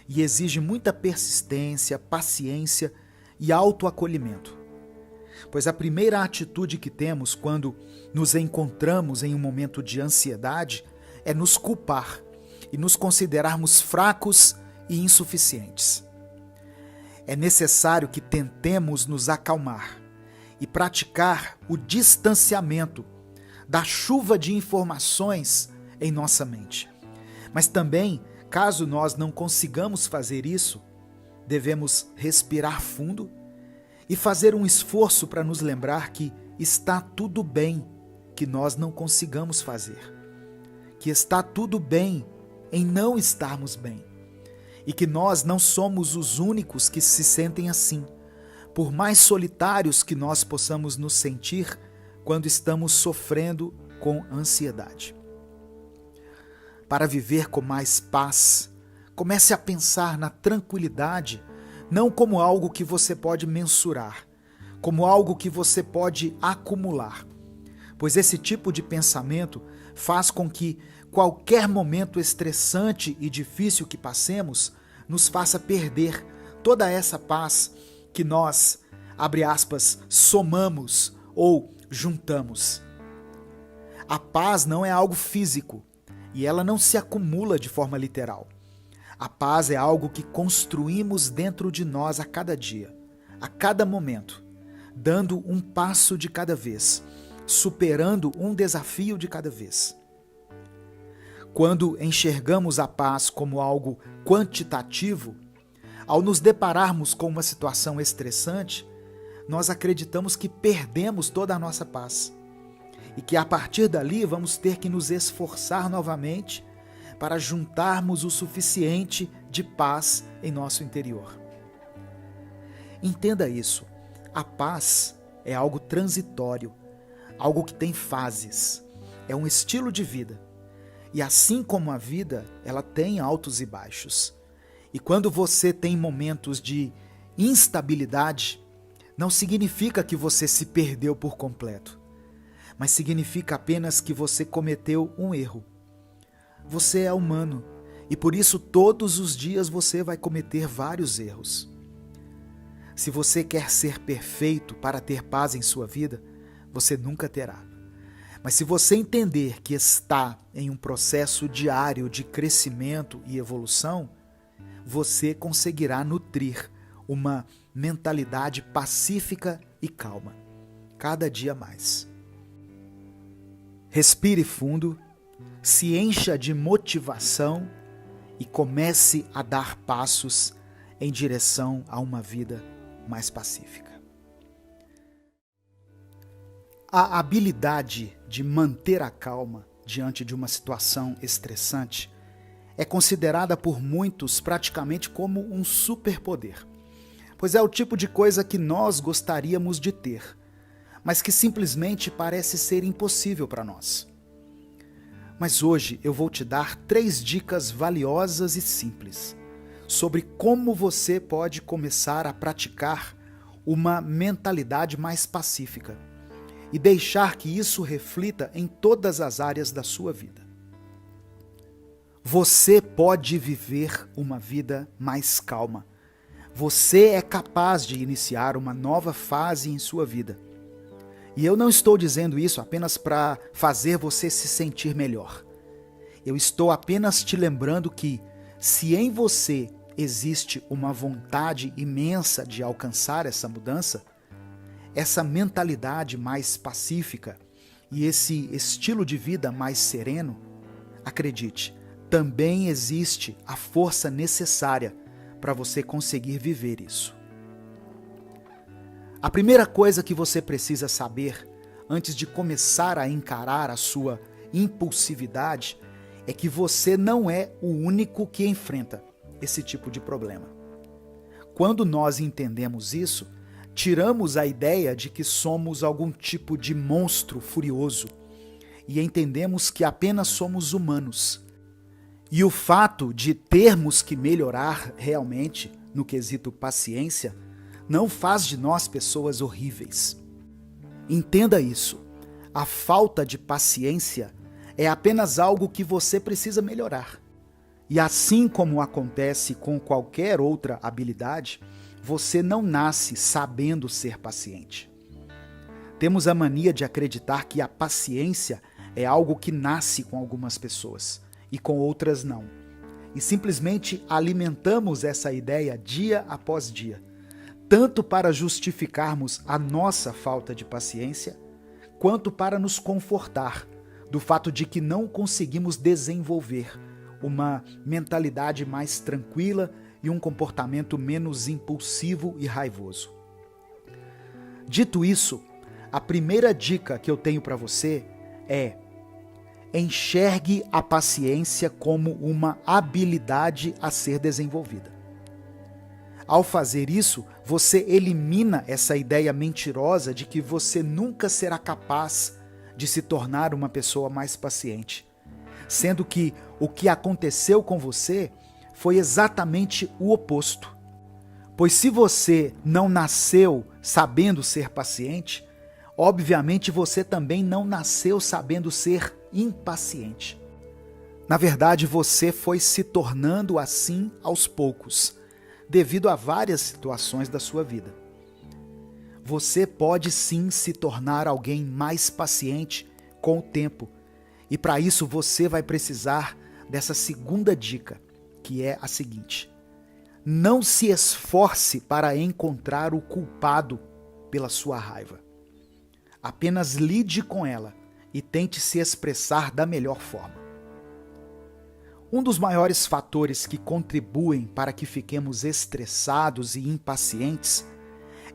e exige muita persistência, paciência e autoacolhimento. Pois a primeira atitude que temos quando nos encontramos em um momento de ansiedade é nos culpar e nos considerarmos fracos e insuficientes. É necessário que tentemos nos acalmar e praticar o distanciamento da chuva de informações em nossa mente. Mas também, caso nós não consigamos fazer isso, devemos respirar fundo e fazer um esforço para nos lembrar que está tudo bem que nós não consigamos fazer, que está tudo bem em não estarmos bem e que nós não somos os únicos que se sentem assim, por mais solitários que nós possamos nos sentir quando estamos sofrendo com ansiedade. Para viver com mais paz, comece a pensar na tranquilidade não como algo que você pode mensurar, como algo que você pode acumular, pois esse tipo de pensamento faz com que qualquer momento estressante e difícil que passemos nos faça perder toda essa paz que nós, abre aspas, somamos ou juntamos. A paz não é algo físico e ela não se acumula de forma literal. A paz é algo que construímos dentro de nós a cada dia, a cada momento, dando um passo de cada vez, superando um desafio de cada vez. Quando enxergamos a paz como algo quantitativo, ao nos depararmos com uma situação estressante, nós acreditamos que perdemos toda a nossa paz e que a partir dali vamos ter que nos esforçar novamente para juntarmos o suficiente de paz em nosso interior. Entenda isso. A paz é algo transitório, algo que tem fases, é um estilo de vida. E assim como a vida, ela tem altos e baixos. E quando você tem momentos de instabilidade, não significa que você se perdeu por completo, mas significa apenas que você cometeu um erro. Você é humano e por isso todos os dias você vai cometer vários erros. Se você quer ser perfeito para ter paz em sua vida, você nunca terá. Mas se você entender que está em um processo diário de crescimento e evolução, você conseguirá nutrir uma mentalidade pacífica e calma, cada dia mais. Respire fundo, se encha de motivação e comece a dar passos em direção a uma vida mais pacífica. A habilidade de manter a calma diante de uma situação estressante é considerada por muitos praticamente como um superpoder, pois é o tipo de coisa que nós gostaríamos de ter, mas que simplesmente parece ser impossível para nós. Mas hoje eu vou te dar 3 dicas valiosas e simples sobre como você pode começar a praticar uma mentalidade mais pacífica e deixar que isso reflita em todas as áreas da sua vida. Você pode viver uma vida mais calma. Você é capaz de iniciar uma nova fase em sua vida. E eu não estou dizendo isso apenas para fazer você se sentir melhor. Eu estou apenas te lembrando que, se em você existe uma vontade imensa de alcançar essa mudança, essa mentalidade mais pacífica e esse estilo de vida mais sereno, acredite, também existe a força necessária para você conseguir viver isso. A primeira coisa que você precisa saber antes de começar a encarar a sua impulsividade é que você não é o único que enfrenta esse tipo de problema. Quando nós entendemos isso, tiramos a ideia de que somos algum tipo de monstro furioso e entendemos que apenas somos humanos. E o fato de termos que melhorar realmente no quesito paciência não faz de nós pessoas horríveis. Entenda isso. A falta de paciência é apenas algo que você precisa melhorar. E assim como acontece com qualquer outra habilidade, você não nasce sabendo ser paciente. Temos a mania de acreditar que a paciência é algo que nasce com algumas pessoas e com outras não. E simplesmente alimentamos essa ideia dia após dia, tanto para justificarmos a nossa falta de paciência, quanto para nos confortar do fato de que não conseguimos desenvolver uma mentalidade mais tranquila e um comportamento menos impulsivo e raivoso. Dito isso, a primeira dica que eu tenho para você é: enxergue a paciência como uma habilidade a ser desenvolvida. Ao fazer isso, você elimina essa ideia mentirosa de que você nunca será capaz de se tornar uma pessoa mais paciente, sendo que o que aconteceu com você foi exatamente o oposto. Pois se você não nasceu sabendo ser paciente, obviamente você também não nasceu sabendo ser impaciente. Na verdade, você foi se tornando assim aos poucos, devido a várias situações da sua vida. Você pode sim se tornar alguém mais paciente com o tempo, e para isso você vai precisar dessa segunda dica, que é a seguinte: não se esforce para encontrar o culpado pela sua raiva. Apenas lide com ela e tente se expressar da melhor forma. Um dos maiores fatores que contribuem para que fiquemos estressados e impacientes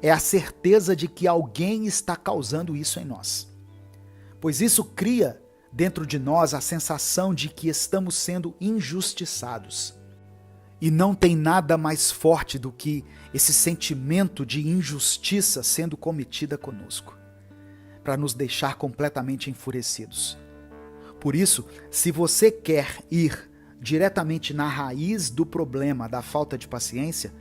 é a certeza de que alguém está causando isso em nós. Pois isso cria dentro de nós a sensação de que estamos sendo injustiçados. E não tem nada mais forte do que esse sentimento de injustiça sendo cometida conosco, para nos deixar completamente enfurecidos. Por isso, se você quer ir diretamente na raiz do problema da falta de paciência,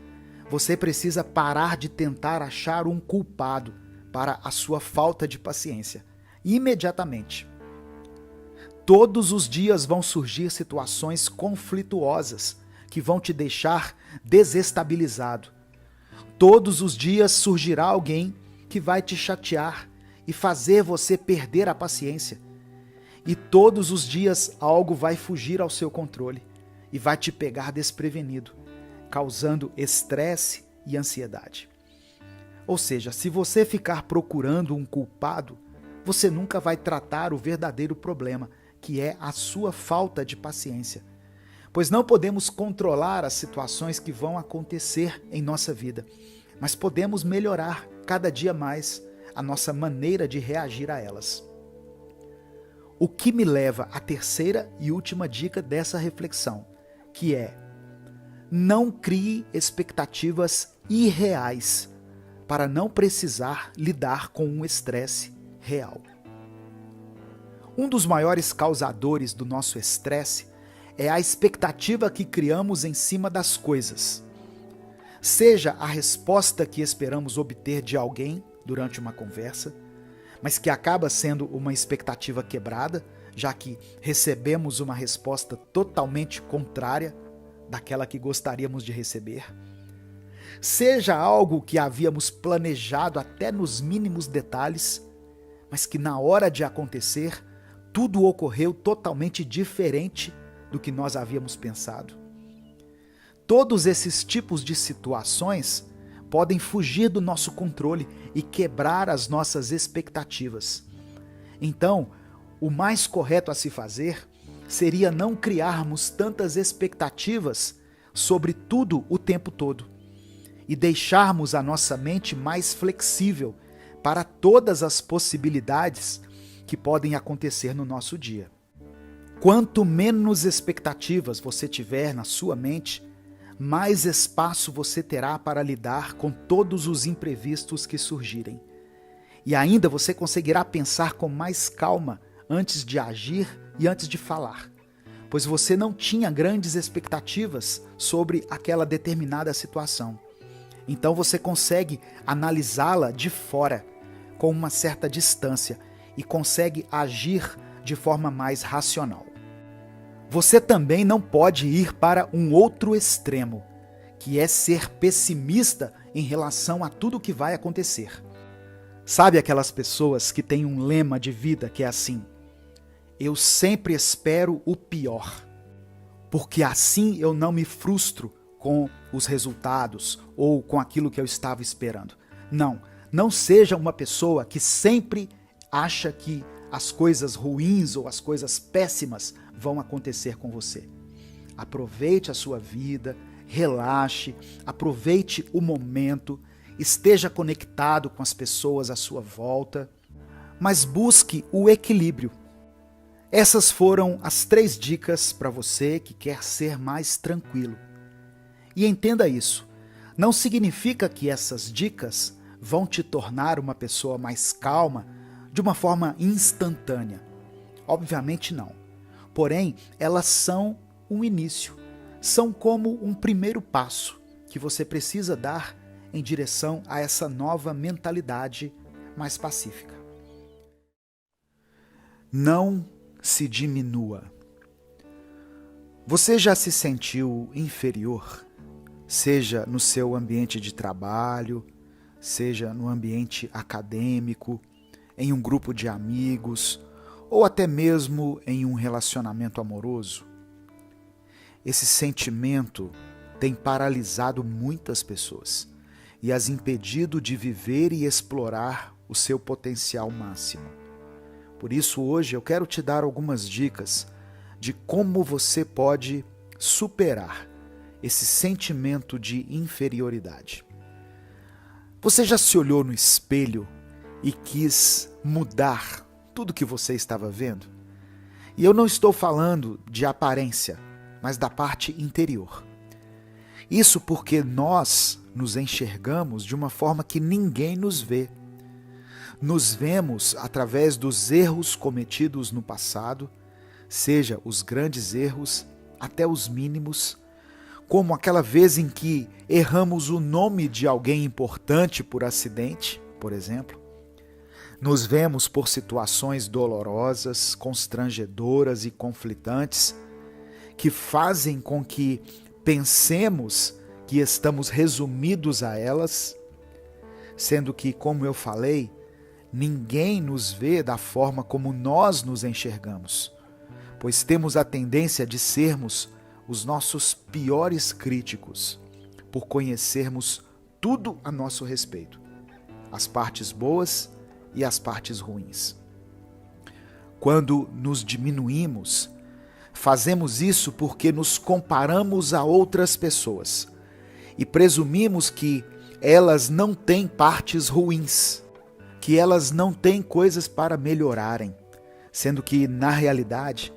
você precisa parar de tentar achar um culpado para a sua falta de paciência, imediatamente. Todos os dias vão surgir situações conflituosas que vão te deixar desestabilizado. Todos os dias surgirá alguém que vai te chatear e fazer você perder a paciência. E todos os dias algo vai fugir ao seu controle e vai te pegar desprevenido, causando estresse e ansiedade. Ou seja, se você ficar procurando um culpado, você nunca vai tratar o verdadeiro problema, que é a sua falta de paciência. Pois não podemos controlar as situações que vão acontecer em nossa vida, mas podemos melhorar cada dia mais a nossa maneira de reagir a elas. O que me leva à terceira e última dica dessa reflexão, que é: não crie expectativas irreais para não precisar lidar com um estresse real. Um dos maiores causadores do nosso estresse é a expectativa que criamos em cima das coisas. Seja a resposta que esperamos obter de alguém durante uma conversa, mas que acaba sendo uma expectativa quebrada, já que recebemos uma resposta totalmente contrária daquela que gostaríamos de receber. Seja algo que havíamos planejado até nos mínimos detalhes, mas que na hora de acontecer, tudo ocorreu totalmente diferente do que nós havíamos pensado. Todos esses tipos de situações podem fugir do nosso controle e quebrar as nossas expectativas. Então, o mais correto a se fazer seria não criarmos tantas expectativas sobre tudo o tempo todo e deixarmos a nossa mente mais flexível para todas as possibilidades que podem acontecer no nosso dia. Quanto menos expectativas você tiver na sua mente, mais espaço você terá para lidar com todos os imprevistos que surgirem. E ainda você conseguirá pensar com mais calma antes de agir e antes de falar, pois você não tinha grandes expectativas sobre aquela determinada situação. Então você consegue analisá-la de fora, com uma certa distância, e consegue agir de forma mais racional. Você também não pode ir para um outro extremo, que é ser pessimista em relação a tudo que vai acontecer. Sabe aquelas pessoas que têm um lema de vida que é assim: eu sempre espero o pior, porque assim eu não me frustro com os resultados ou com aquilo que eu estava esperando. Não seja uma pessoa que sempre acha que as coisas ruins ou as coisas péssimas vão acontecer com você. Aproveite a sua vida, relaxe, aproveite o momento, esteja conectado com as pessoas à sua volta, mas busque o equilíbrio. Essas foram as 3 dicas para você que quer ser mais tranquilo. E entenda isso, não significa que essas dicas vão te tornar uma pessoa mais calma de uma forma instantânea. Obviamente não. Porém, elas são um início, são como um primeiro passo que você precisa dar em direção a essa nova mentalidade mais pacífica. Não se diminua. Você já se sentiu inferior, seja no seu ambiente de trabalho, seja no ambiente acadêmico, em um grupo de amigos, ou até mesmo em um relacionamento amoroso? Esse sentimento tem paralisado muitas pessoas e as impedido de viver e explorar o seu potencial máximo. Por isso, hoje eu quero te dar algumas dicas de como você pode superar esse sentimento de inferioridade. Você já se olhou no espelho e quis mudar tudo que você estava vendo? E eu não estou falando de aparência, mas da parte interior. Isso porque nós nos enxergamos de uma forma que ninguém nos vê. Nos vemos através dos erros cometidos no passado, seja os grandes erros até os mínimos, como aquela vez em que erramos o nome de alguém importante por acidente, por exemplo. Nos vemos por situações dolorosas, constrangedoras e conflitantes, que fazem com que pensemos que estamos resumidos a elas, sendo que, como eu falei, ninguém nos vê da forma como nós nos enxergamos, pois temos a tendência de sermos os nossos piores críticos, por conhecermos tudo a nosso respeito, as partes boas e as partes ruins. Quando nos diminuímos, fazemos isso porque nos comparamos a outras pessoas e presumimos que elas não têm partes ruins, que elas não têm coisas para melhorarem, sendo que, na realidade,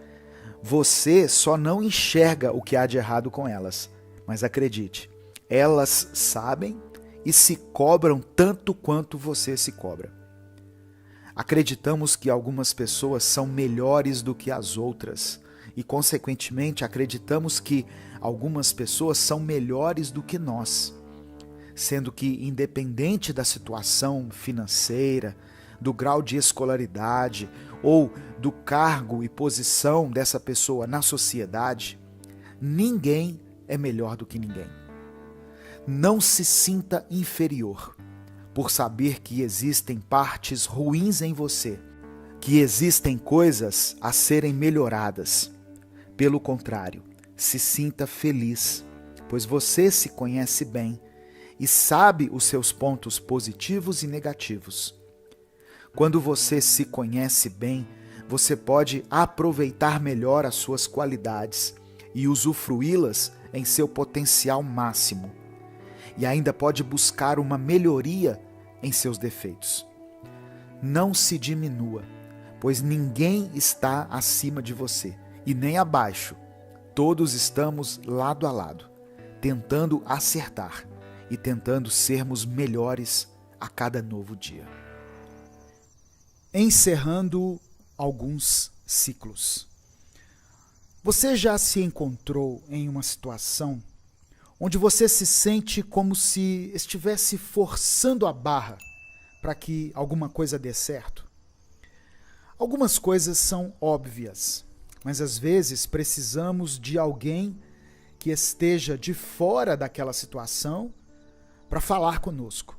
você só não enxerga o que há de errado com elas. Mas acredite, elas sabem e se cobram tanto quanto você se cobra. Acreditamos que algumas pessoas são melhores do que as outras e, consequentemente, acreditamos que algumas pessoas são melhores do que nós, sendo que, independente da situação financeira, do grau de escolaridade ou do cargo e posição dessa pessoa na sociedade, ninguém é melhor do que ninguém. Não se sinta inferior por saber que existem partes ruins em você, que existem coisas a serem melhoradas. Pelo contrário, se sinta feliz, pois você se conhece bem e sabe os seus pontos positivos e negativos. Quando você se conhece bem, você pode aproveitar melhor as suas qualidades e usufruí-las em seu potencial máximo. E ainda pode buscar uma melhoria em seus defeitos. Não se diminua, pois ninguém está acima de você e nem abaixo. Todos estamos lado a lado, tentando acertar e tentando sermos melhores a cada novo dia. Encerrando alguns ciclos. Você já se encontrou em uma situação onde você se sente como se estivesse forçando a barra para que alguma coisa dê certo? Algumas coisas são óbvias, mas às vezes precisamos de alguém que esteja de fora daquela situação para falar conosco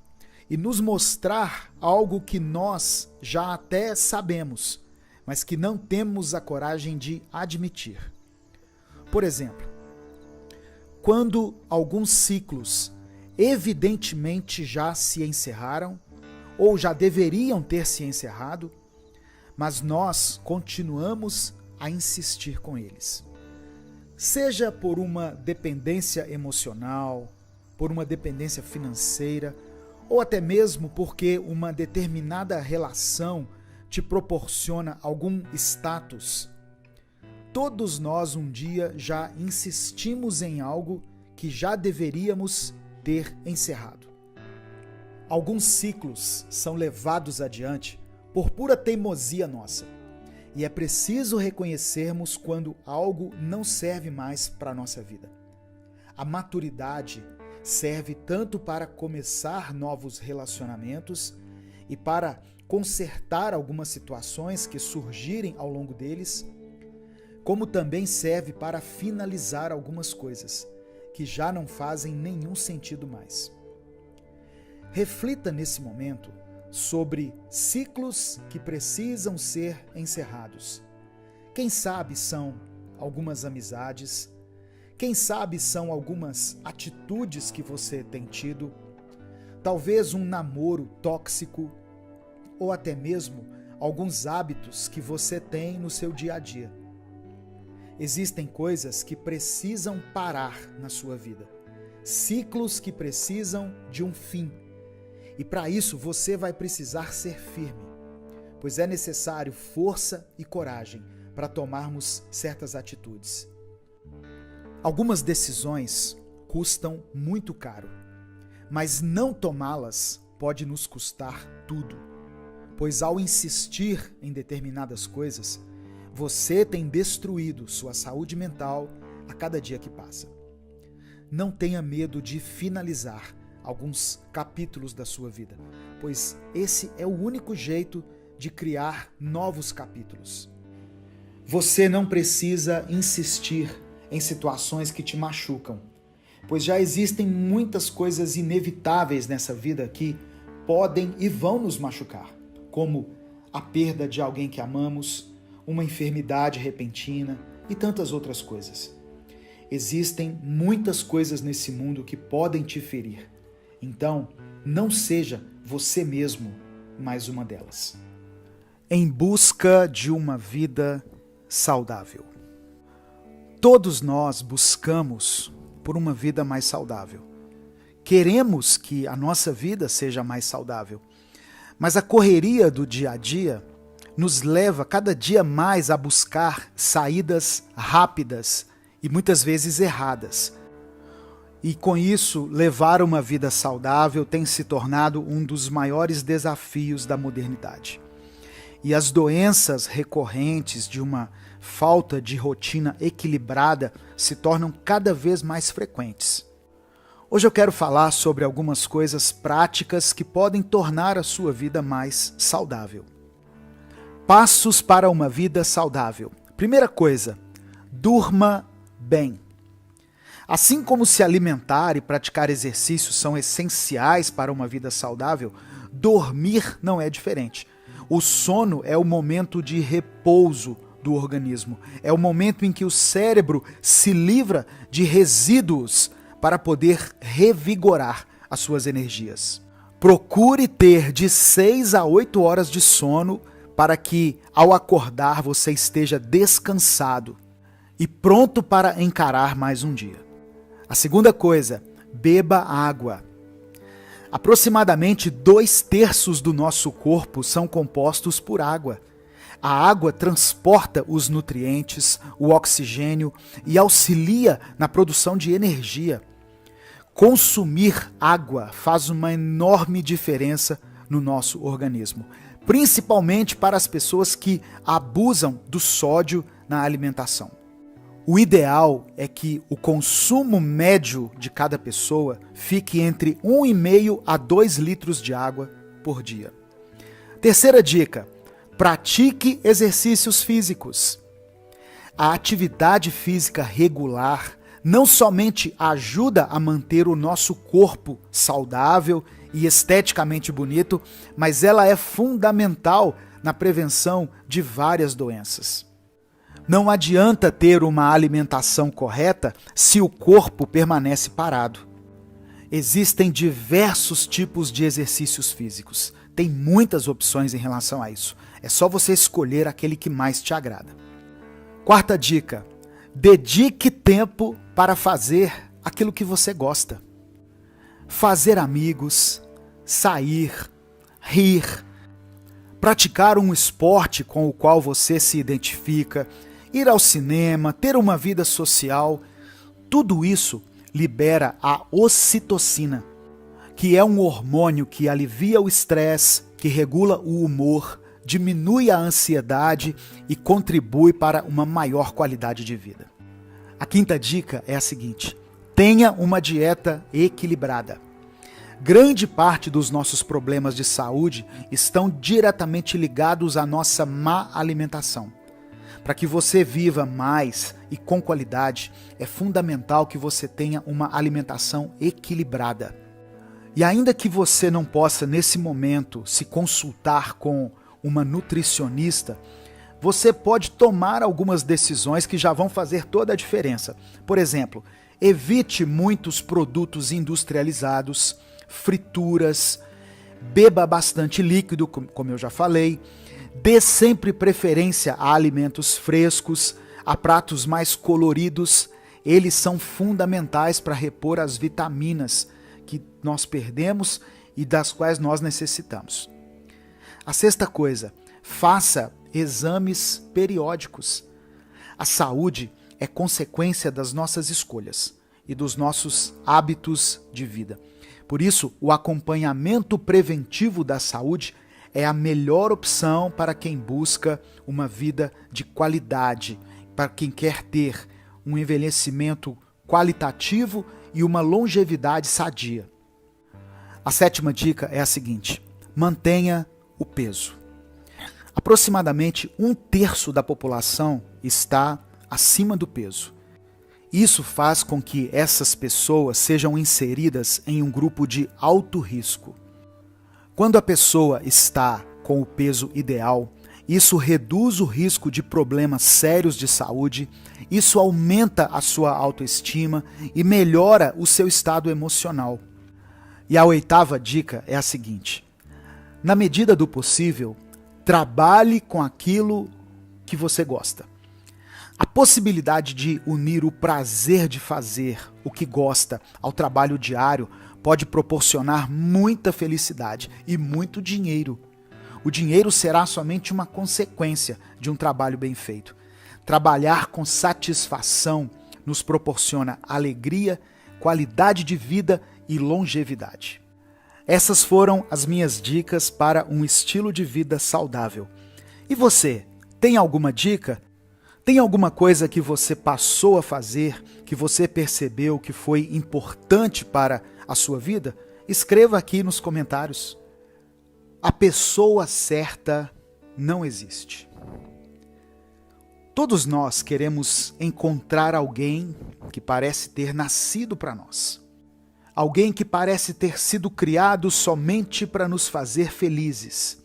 e nos mostrar algo que nós já até sabemos, mas que não temos a coragem de admitir. Por exemplo, quando alguns ciclos evidentemente já se encerraram ou já deveriam ter se encerrado, mas nós continuamos a insistir com eles. Seja por uma dependência emocional, por uma dependência financeira, ou até mesmo porque uma determinada relação te proporciona algum status. Todos nós um dia já insistimos em algo que já deveríamos ter encerrado. Alguns ciclos são levados adiante por pura teimosia nossa. E é preciso reconhecermos quando algo não serve mais para a nossa vida. A maturidade serve tanto para começar novos relacionamentos e para consertar algumas situações que surgirem ao longo deles, como também serve para finalizar algumas coisas que já não fazem nenhum sentido mais. Reflita nesse momento sobre ciclos que precisam ser encerrados. Quem sabe são algumas amizades, quem sabe são algumas atitudes que você tem tido, talvez um namoro tóxico, ou até mesmo alguns hábitos que você tem no seu dia a dia. Existem coisas que precisam parar na sua vida, ciclos que precisam de um fim. E para isso você vai precisar ser firme, pois é necessário força e coragem para tomarmos certas atitudes. Algumas decisões custam muito caro, mas não tomá-las pode nos custar tudo, pois ao insistir em determinadas coisas, você tem destruído sua saúde mental a cada dia que passa. Não tenha medo de finalizar alguns capítulos da sua vida, pois esse é o único jeito de criar novos capítulos. Você não precisa insistir em situações que te machucam, pois já existem muitas coisas inevitáveis nessa vida que podem e vão nos machucar, como a perda de alguém que amamos, uma enfermidade repentina e tantas outras coisas. Existem muitas coisas nesse mundo que podem te ferir. Então, não seja você mesmo mais uma delas. Em busca de uma vida saudável. Todos nós buscamos por uma vida mais saudável. Queremos que a nossa vida seja mais saudável, mas a correria do dia a dia nos leva cada dia mais a buscar saídas rápidas e muitas vezes erradas. E com isso, levar uma vida saudável tem se tornado um dos maiores desafios da modernidade. E as doenças recorrentes de uma falta de rotina equilibrada se tornam cada vez mais frequentes. Hoje eu quero falar sobre algumas coisas práticas que podem tornar a sua vida mais saudável. Passos para uma vida saudável. Primeira coisa, durma bem. Assim como se alimentar e praticar exercícios são essenciais para uma vida saudável, dormir não é diferente. O sono é o momento de repouso do organismo. É o momento em que o cérebro se livra de resíduos para poder revigorar as suas energias. Procure ter de 6 a 8 horas de sono para que, ao acordar, você esteja descansado e pronto para encarar mais um dia. A segunda coisa, beba água. Aproximadamente 2/3 do nosso corpo são compostos por água. A água transporta os nutrientes, o oxigênio e auxilia na produção de energia. Consumir água faz uma enorme diferença no nosso organismo, principalmente para as pessoas que abusam do sódio na alimentação. O ideal é que o consumo médio de cada pessoa fique entre 1,5 a 2 litros de água por dia. Terceira dica, pratique exercícios físicos. A atividade física regular não somente ajuda a manter o nosso corpo saudável e esteticamente bonito, mas ela é fundamental na prevenção de várias doenças. Não adianta ter uma alimentação correta se o corpo permanece parado. Existem diversos tipos de exercícios físicos. Tem muitas opções em relação a isso. É só você escolher aquele que mais te agrada. Quarta dica: dedique tempo para fazer aquilo que você gosta. Fazer amigos, sair, rir, praticar um esporte com o qual você se identifica, ir ao cinema, ter uma vida social, tudo isso libera a ocitocina, que é um hormônio que alivia o estresse, que regula o humor, diminui a ansiedade e contribui para uma maior qualidade de vida. A quinta dica é a seguinte: tenha uma dieta equilibrada. Grande parte dos nossos problemas de saúde estão diretamente ligados à nossa má alimentação. Para que você viva mais e com qualidade, é fundamental que você tenha uma alimentação equilibrada. E ainda que você não possa, nesse momento, se consultar com uma nutricionista, você pode tomar algumas decisões que já vão fazer toda a diferença. Por exemplo, evite muitos produtos industrializados, frituras, beba bastante líquido, como eu já falei, dê sempre preferência a alimentos frescos, a pratos mais coloridos. Eles são fundamentais para repor as vitaminas que nós perdemos e das quais nós necessitamos. A sexta coisa, faça exames periódicos. A saúde é consequência das nossas escolhas. e dos nossos hábitos de vida. Por isso, o acompanhamento preventivo da saúde é a melhor opção para quem busca uma vida de qualidade, para quem quer ter um envelhecimento qualitativo e uma longevidade sadia. A 7ª dica é a seguinte: mantenha o peso. Aproximadamente 1/3 da população está acima do peso. Isso faz com que essas pessoas sejam inseridas em um grupo de alto risco. Quando a pessoa está com o peso ideal, isso reduz o risco de problemas sérios de saúde, isso aumenta a sua autoestima e melhora o seu estado emocional. E a 8ª dica é a seguinte: na medida do possível, trabalhe com aquilo que você gosta. A possibilidade de unir o prazer de fazer o que gosta ao trabalho diário pode proporcionar muita felicidade e muito dinheiro. O dinheiro será somente uma consequência de um trabalho bem feito. Trabalhar com satisfação nos proporciona alegria, qualidade de vida e longevidade. Essas foram as minhas dicas para um estilo de vida saudável. E você, tem alguma dica? Tem alguma coisa que você passou a fazer, que você percebeu que foi importante para a sua vida? Escreva aqui nos comentários. A pessoa certa não existe. Todos nós queremos encontrar alguém que parece ter nascido para nós. Alguém que parece ter sido criado somente para nos fazer felizes.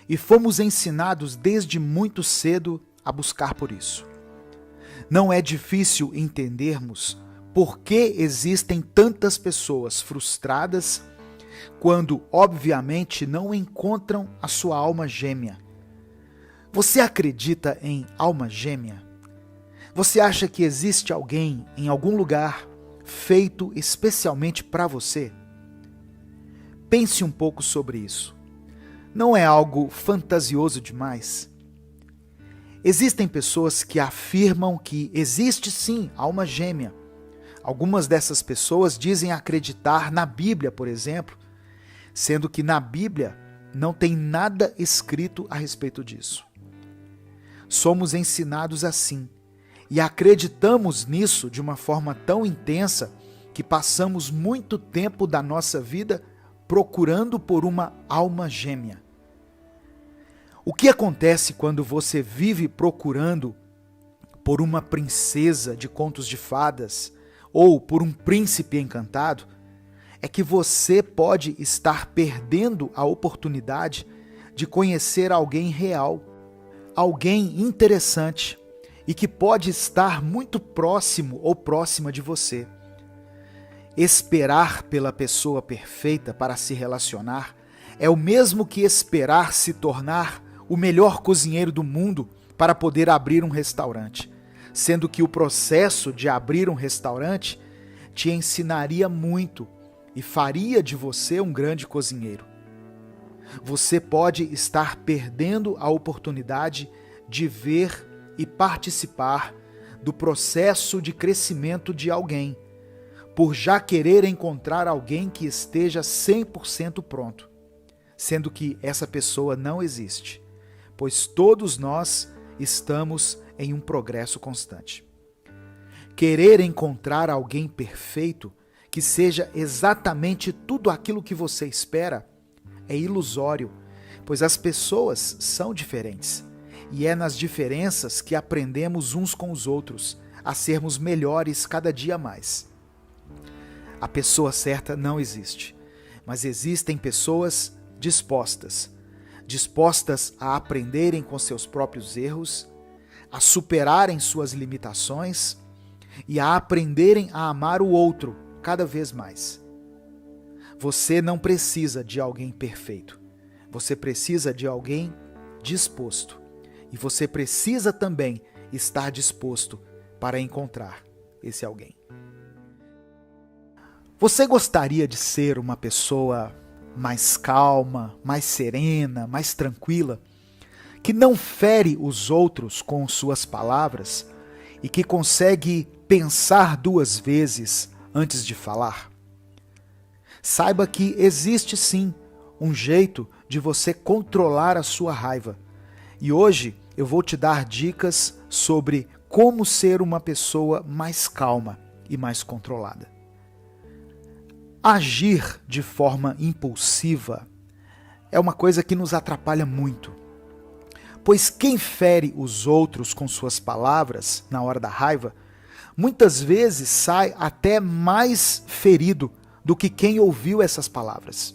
E fomos ensinados desde muito cedo a buscar por isso. Não é difícil entendermos por que existem tantas pessoas frustradas quando, obviamente, não encontram a sua alma gêmea. Você acredita em alma gêmea? Você acha que existe alguém em algum lugar feito especialmente para você? Pense um pouco sobre isso. Não é algo fantasioso demais? Existem pessoas que afirmam que existe sim alma gêmea. Algumas dessas pessoas dizem acreditar na Bíblia, por exemplo, sendo que na Bíblia não tem nada escrito a respeito disso. Somos ensinados assim e acreditamos nisso de uma forma tão intensa que passamos muito tempo da nossa vida procurando por uma alma gêmea. O que acontece quando você vive procurando por uma princesa de contos de fadas ou por um príncipe encantado? É que você pode estar perdendo a oportunidade de conhecer alguém real, alguém interessante e que pode estar muito próximo ou próxima de você. Esperar pela pessoa perfeita para se relacionar é o mesmo que esperar se tornar o melhor cozinheiro do mundo para poder abrir um restaurante, sendo que o processo de abrir um restaurante te ensinaria muito e faria de você um grande cozinheiro. Você pode estar perdendo a oportunidade de ver e participar do processo de crescimento de alguém, por já querer encontrar alguém que esteja 100% pronto, sendo que essa pessoa não existe, pois todos nós estamos em um progresso constante. Querer encontrar alguém perfeito, que seja exatamente tudo aquilo que você espera, é ilusório, pois as pessoas são diferentes. E é nas diferenças que aprendemos uns com os outros a sermos melhores cada dia mais. A pessoa certa não existe, mas existem pessoas dispostas a aprenderem com seus próprios erros, a superarem suas limitações e a aprenderem a amar o outro cada vez mais. Você não precisa de alguém perfeito. Você precisa de alguém disposto. E você precisa também estar disposto para encontrar esse alguém. Você gostaria de ser uma pessoa mais calma, mais serena, mais tranquila, que não fere os outros com suas palavras e que consegue pensar 2 vezes antes de falar? Saiba que existe sim um jeito de você controlar a sua raiva. E hoje eu vou te dar dicas sobre como ser uma pessoa mais calma e mais controlada. Agir de forma impulsiva é uma coisa que nos atrapalha muito. Pois quem fere os outros com suas palavras na hora da raiva, muitas vezes sai até mais ferido do que quem ouviu essas palavras.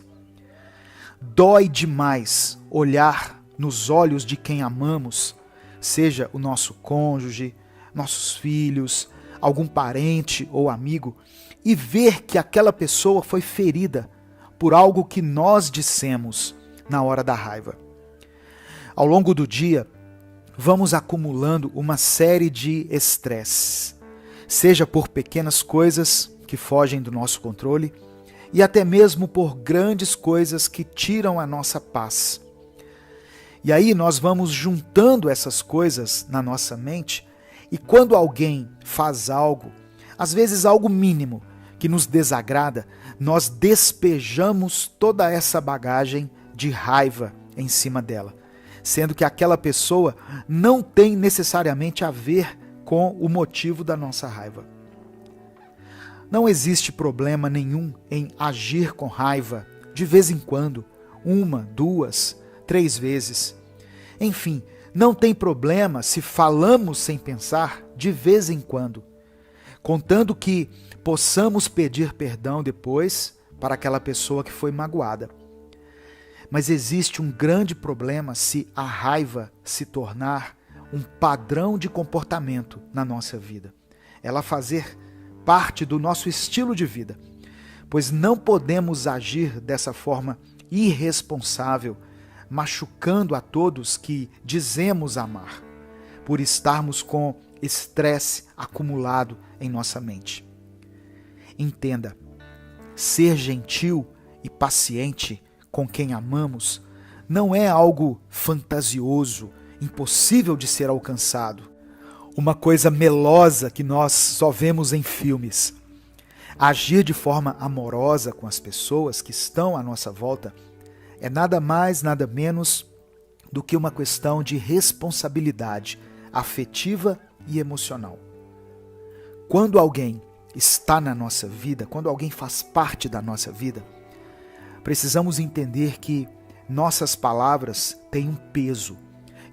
Dói demais olhar nos olhos de quem amamos, seja o nosso cônjuge, nossos filhos, algum parente ou amigo, e ver que aquela pessoa foi ferida por algo que nós dissemos na hora da raiva. Ao longo do dia, vamos acumulando uma série de estresses, seja por pequenas coisas que fogem do nosso controle e até mesmo por grandes coisas que tiram a nossa paz. E aí nós vamos juntando essas coisas na nossa mente e quando alguém faz algo, às vezes algo mínimo, que nos desagrada, nós despejamos toda essa bagagem de raiva em cima dela, sendo que aquela pessoa não tem necessariamente a ver com o motivo da nossa raiva. Não existe problema nenhum em agir com raiva de vez em quando, 1, 2, 3 vezes. Enfim, não tem problema se falamos sem pensar de vez em quando, contando que possamos pedir perdão depois para aquela pessoa que foi magoada. Mas existe um grande problema se a raiva se tornar um padrão de comportamento na nossa vida. Ela fazer parte do nosso estilo de vida, pois não podemos agir dessa forma irresponsável, machucando a todos que dizemos amar, por estarmos com estresse acumulado em nossa mente. Entenda, ser gentil e paciente com quem amamos não é algo fantasioso, impossível de ser alcançado, uma coisa melosa que nós só vemos em filmes. Agir de forma amorosa com as pessoas que estão à nossa volta é nada mais, nada menos do que uma questão de responsabilidade afetiva e emocional. Quando alguém está na nossa vida, quando alguém faz parte da nossa vida, precisamos entender que nossas palavras têm um peso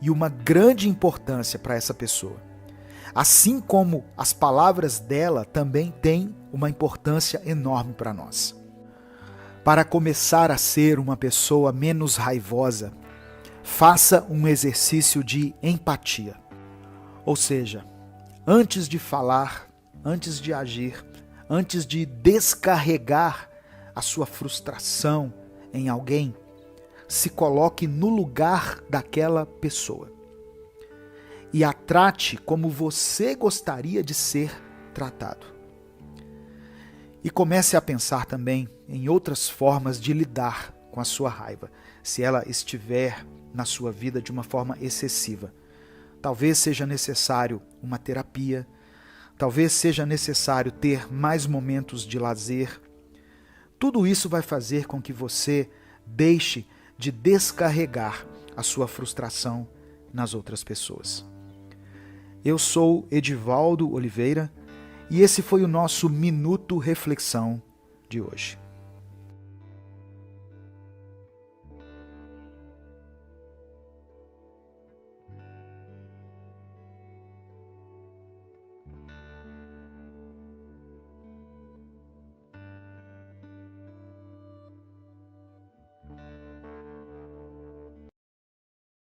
e uma grande importância para essa pessoa. Assim como as palavras dela também têm uma importância enorme para nós. Para começar a ser uma pessoa menos raivosa, faça um exercício de empatia. Ou seja, antes de falar, antes de agir, antes de descarregar a sua frustração em alguém, se coloque no lugar daquela pessoa e a trate como você gostaria de ser tratado. E comece a pensar também em outras formas de lidar com a sua raiva, se ela estiver na sua vida de uma forma excessiva. Talvez seja necessário uma terapia, talvez seja necessário ter mais momentos de lazer. Tudo isso vai fazer com que você deixe de descarregar a sua frustração nas outras pessoas. Eu sou Edivaldo Oliveira e esse foi o nosso Minuto Reflexão de hoje.